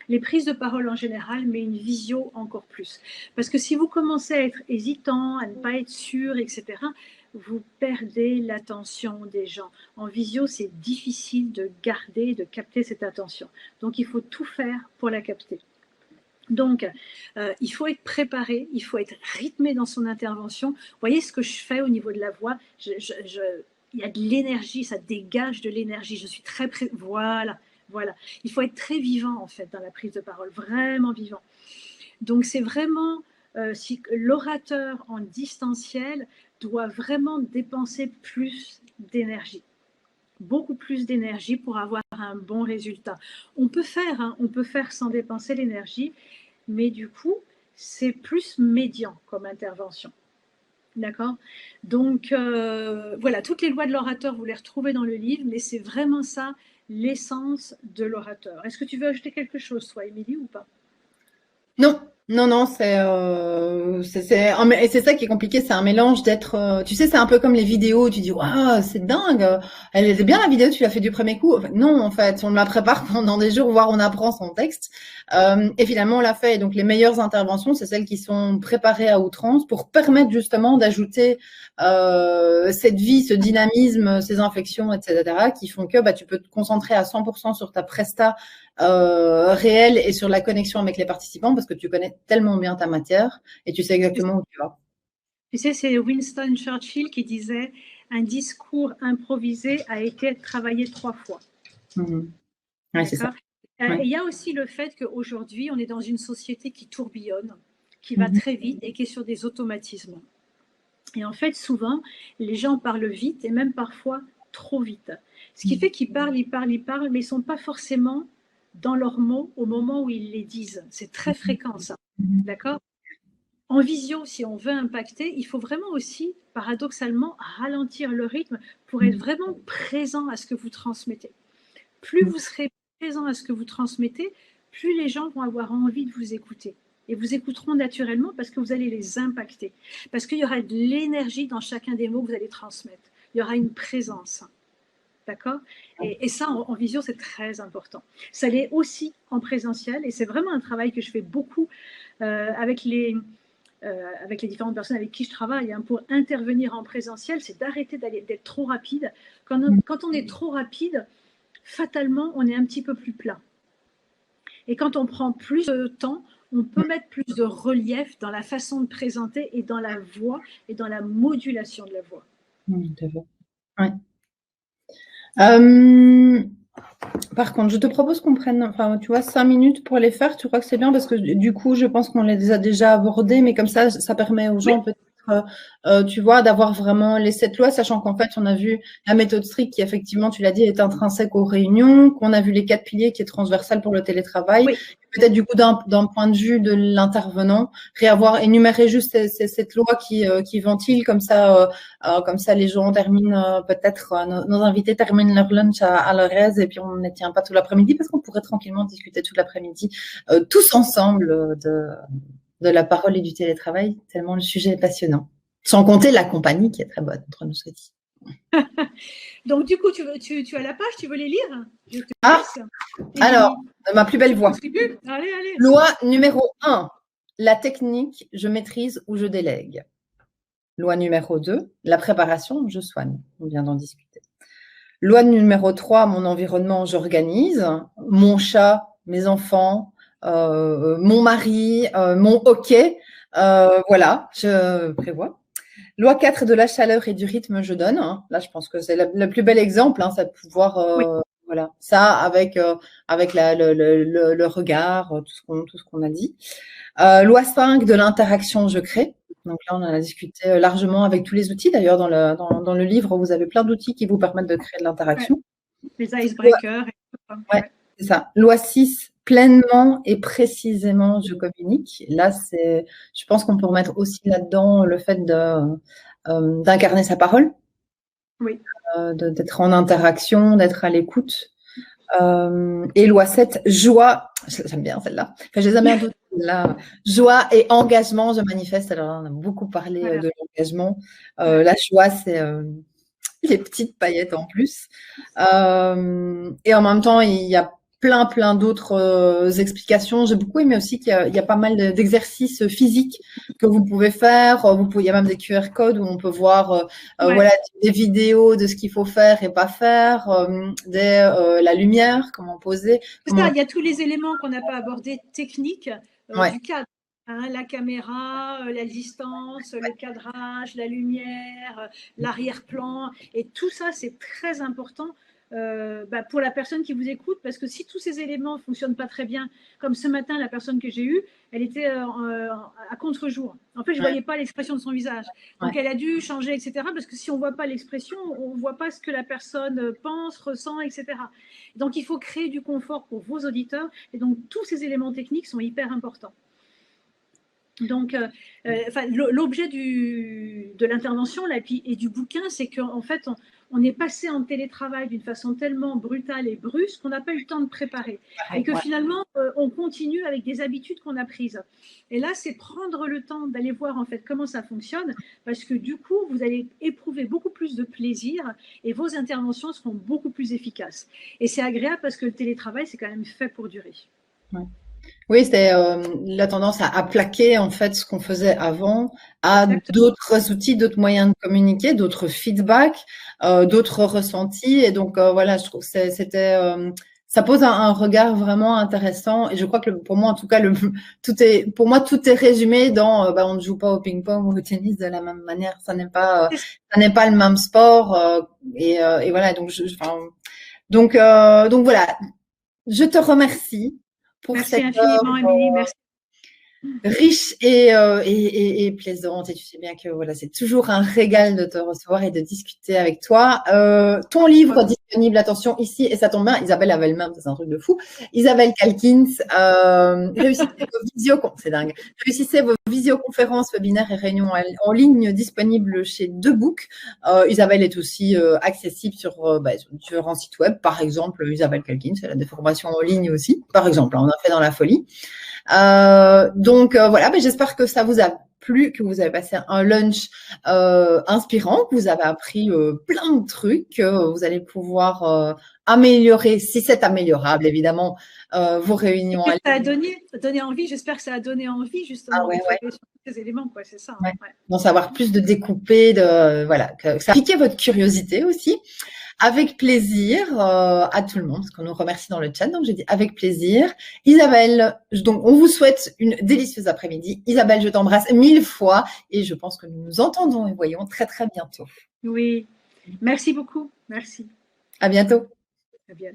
Les prises de parole en général, mais une visio encore plus. Parce que si vous commencez à être hésitant, à ne pas être sûr, etc., vous perdez l'attention des gens. En visio, c'est difficile de garder, de capter cette attention. Donc, il faut tout faire pour la capter. Donc, il faut être préparé, il faut être rythmé dans son intervention. Vous voyez ce que je fais au niveau de la voix, il y a de l'énergie, ça dégage de l'énergie. Je suis très voilà. Il faut être très vivant en fait dans la prise de parole, vraiment vivant. Donc c'est vraiment si l'orateur en distanciel doit vraiment dépenser plus d'énergie, beaucoup plus d'énergie pour avoir un bon résultat. On peut faire sans dépenser l'énergie, mais du coup c'est plus médian comme intervention. D'accord. Donc voilà, toutes les lois de l'orateur, vous les retrouvez dans le livre, mais c'est vraiment ça l'essence de l'orateur. Est-ce que tu veux ajouter quelque chose, toi, Émilie, ou pas? Non, c'est ça qui est compliqué, c'est un mélange d'être, tu sais, c'est un peu comme les vidéos, tu dis, waouh, c'est dingue, elle était bien la vidéo, tu l'as fait du premier coup. Enfin, non, en fait, on la prépare pendant des jours, voire on apprend son texte, et finalement on l'a fait. Et donc les meilleures interventions, c'est celles qui sont préparées à outrance pour permettre justement d'ajouter cette vie, ce dynamisme, ces inflexions, etc., qui font que tu peux te concentrer à 100% sur ta presta réelle et sur la connexion avec les participants parce que tu connais tellement bien ta matière et tu sais exactement où tu vas. Tu sais, c'est Winston Churchill qui disait « Un discours improvisé a été travaillé 3 fois ». Ouais, c'est ça. Et il y a aussi le fait qu'aujourd'hui, on est dans une société qui tourbillonne, qui va très vite et qui est sur des automatismes. Et en fait, souvent, les gens parlent vite et même parfois trop vite. Ce qui fait qu'ils parlent, mais ils ne sont pas forcément dans leurs mots au moment où ils les disent. C'est très fréquent ça, d'accord? En visio, si on veut impacter, il faut vraiment aussi, paradoxalement, ralentir le rythme pour être vraiment présent à ce que vous transmettez. Plus vous serez présent à ce que vous transmettez, plus les gens vont avoir envie de vous écouter. Et vous écouteront naturellement parce que vous allez les impacter. Parce qu'il y aura de l'énergie dans chacun des mots que vous allez transmettre. Il y aura une présence. D'accord? Et ça, en visio, c'est très important. Ça l'est aussi en présentiel. Et c'est vraiment un travail que je fais beaucoup avec les différentes personnes avec qui je travaille, pour intervenir en présentiel, c'est d'arrêter d'être trop rapide. Quand on est trop rapide, fatalement, on est un petit peu plus plat. Et quand on prend plus de temps, on peut mettre plus de relief dans la façon de présenter et dans la voix et dans la modulation de la voix. Ouais. Par contre, je te propose qu'on prenne, enfin, tu vois, 5 minutes pour les faire. Tu crois que c'est bien parce que du coup, je pense qu'on les a déjà abordés, mais comme ça permet aux gens peut-être, tu vois, d'avoir vraiment les 7 lois, sachant qu'en fait, on a vu la méthode stricte qui, effectivement, tu l'as dit, est intrinsèque aux réunions, qu'on a vu les 4 piliers qui est transversal pour le télétravail. Oui. Peut-être du coup, d'un point de vue de l'intervenant, énumérer juste cette loi qui ventile, comme ça, les gens terminent peut-être, nos invités terminent leur lunch à leur aise et puis on ne tient pas tout l'après-midi parce qu'on pourrait tranquillement discuter tout l'après-midi tous ensemble de la parole et du télétravail, tellement le sujet est passionnant. Sans compter la compagnie qui est très bonne entre nous ceux-ci. Donc du coup, tu as la page, tu veux les lire? Je te laisse. Alors, ma plus belle voix. Allez. Loi numéro 1. La technique, je maîtrise ou je délègue. Loi numéro 2. La préparation, je soigne. On vient d'en discuter. Loi numéro 3, mon environnement, j'organise. Mon chat, mes enfants, mon mari, mon hockey. Voilà, je prévois. Loi 4, de la chaleur et du rythme, je donne. Là, je pense que c'est le plus bel exemple, c'est de pouvoir, voilà, ça avec le regard, tout ce qu'on a dit. Loi 5, de l'interaction, je crée. Donc là, on en a discuté largement avec tous les outils. D'ailleurs, dans le livre, vous avez plein d'outils qui vous permettent de créer de l'interaction. Les icebreakers. Ouais, c'est ça. Loi 6, pleinement et précisément, je communique. Là, je pense qu'on peut remettre aussi là-dedans le fait d'incarner sa parole. Oui. D'être en interaction, d'être à l'écoute. Et loi 7, joie. J'aime bien celle-là. Enfin, je les aime bien d'autres. Là, joie et engagement, je manifeste. Alors là, on a beaucoup parlé de l'engagement. La joie, c'est les petites paillettes en plus. Et en même temps, il y a plein d'autres explications. J'ai beaucoup aimé aussi qu'il y a pas mal d'exercices physiques que vous pouvez faire. Il y a même des QR codes où on peut voir voilà, des vidéos de ce qu'il faut faire et pas faire, la lumière, comment poser. C'est ça, il y a tous les éléments qu'on n'a pas abordés techniques du cadre. La caméra, la distance, le cadrage, la lumière, l'arrière-plan. Et tout ça, c'est très important pour la personne qui vous écoute, parce que si tous ces éléments ne fonctionnent pas très bien, comme ce matin, la personne que j'ai eue, elle était à contre-jour. En fait, je ne voyais pas l'expression de son visage. Donc, elle a dû changer, etc. Parce que si on ne voit pas l'expression, on ne voit pas ce que la personne pense, ressent, etc. Donc, il faut créer du confort pour vos auditeurs. Et donc, tous ces éléments techniques sont hyper importants. Donc, l'objet de l'intervention et du bouquin, c'est qu'en fait, on est passé en télétravail d'une façon tellement brutale et brusque qu'on n'a pas eu le temps de préparer. Et que finalement, on continue avec des habitudes qu'on a prises. Et là, c'est prendre le temps d'aller voir en fait comment ça fonctionne, parce que du coup, vous allez éprouver beaucoup plus de plaisir et vos interventions seront beaucoup plus efficaces. Et c'est agréable parce que le télétravail, c'est quand même fait pour durer. Ouais. Oui, c'était la tendance à plaquer en fait ce qu'on faisait avant à d'autres outils, d'autres moyens de communiquer, d'autres feedbacks, d'autres ressentis. Et donc voilà, je trouve que ça pose un regard vraiment intéressant. Et je crois que pour moi, en tout cas, tout est résumé dans on ne joue pas au ping-pong ou au tennis de la même manière. Ça n'est pas le même sport. Et voilà. Donc voilà. Je te remercie. Merci infiniment, Émilie. Merci. riche et plaisante. Et tu sais bien que voilà, c'est toujours un régal de te recevoir et de discuter avec toi. Ton livre disponible, attention, ici, et ça tombe bien, Isabelle avait le même, c'est un truc de fou. Isabelle Calkins, c'est dingue. Réussissez vos visioconférences, webinaires et réunions en ligne disponibles chez Debook. Isabelle est aussi accessible sur différents sites web, par exemple Isabelle Calkins, elle a des formations en ligne aussi, par exemple, on a fait dans la folie. Donc voilà, j'espère que ça vous a plu, que vous avez passé un lunch inspirant, que vous avez appris plein de trucs, que vous allez pouvoir améliorer, si c'est améliorable évidemment, vos réunions. Et que ça a donné envie, j'espère que ça a donné envie justement de travailler sur ces éléments, quoi, c'est ça. Ouais. D'en savoir plus, de découper, voilà, que ça pique votre curiosité aussi. Avec plaisir à tout le monde, parce qu'on nous remercie dans le chat, donc j'ai dit avec plaisir. Isabelle, donc on vous souhaite une délicieuse après-midi. Isabelle, je t'embrasse 1000 fois et je pense que nous nous entendons et voyons très très bientôt. Oui, merci beaucoup, merci. À bientôt. À bientôt.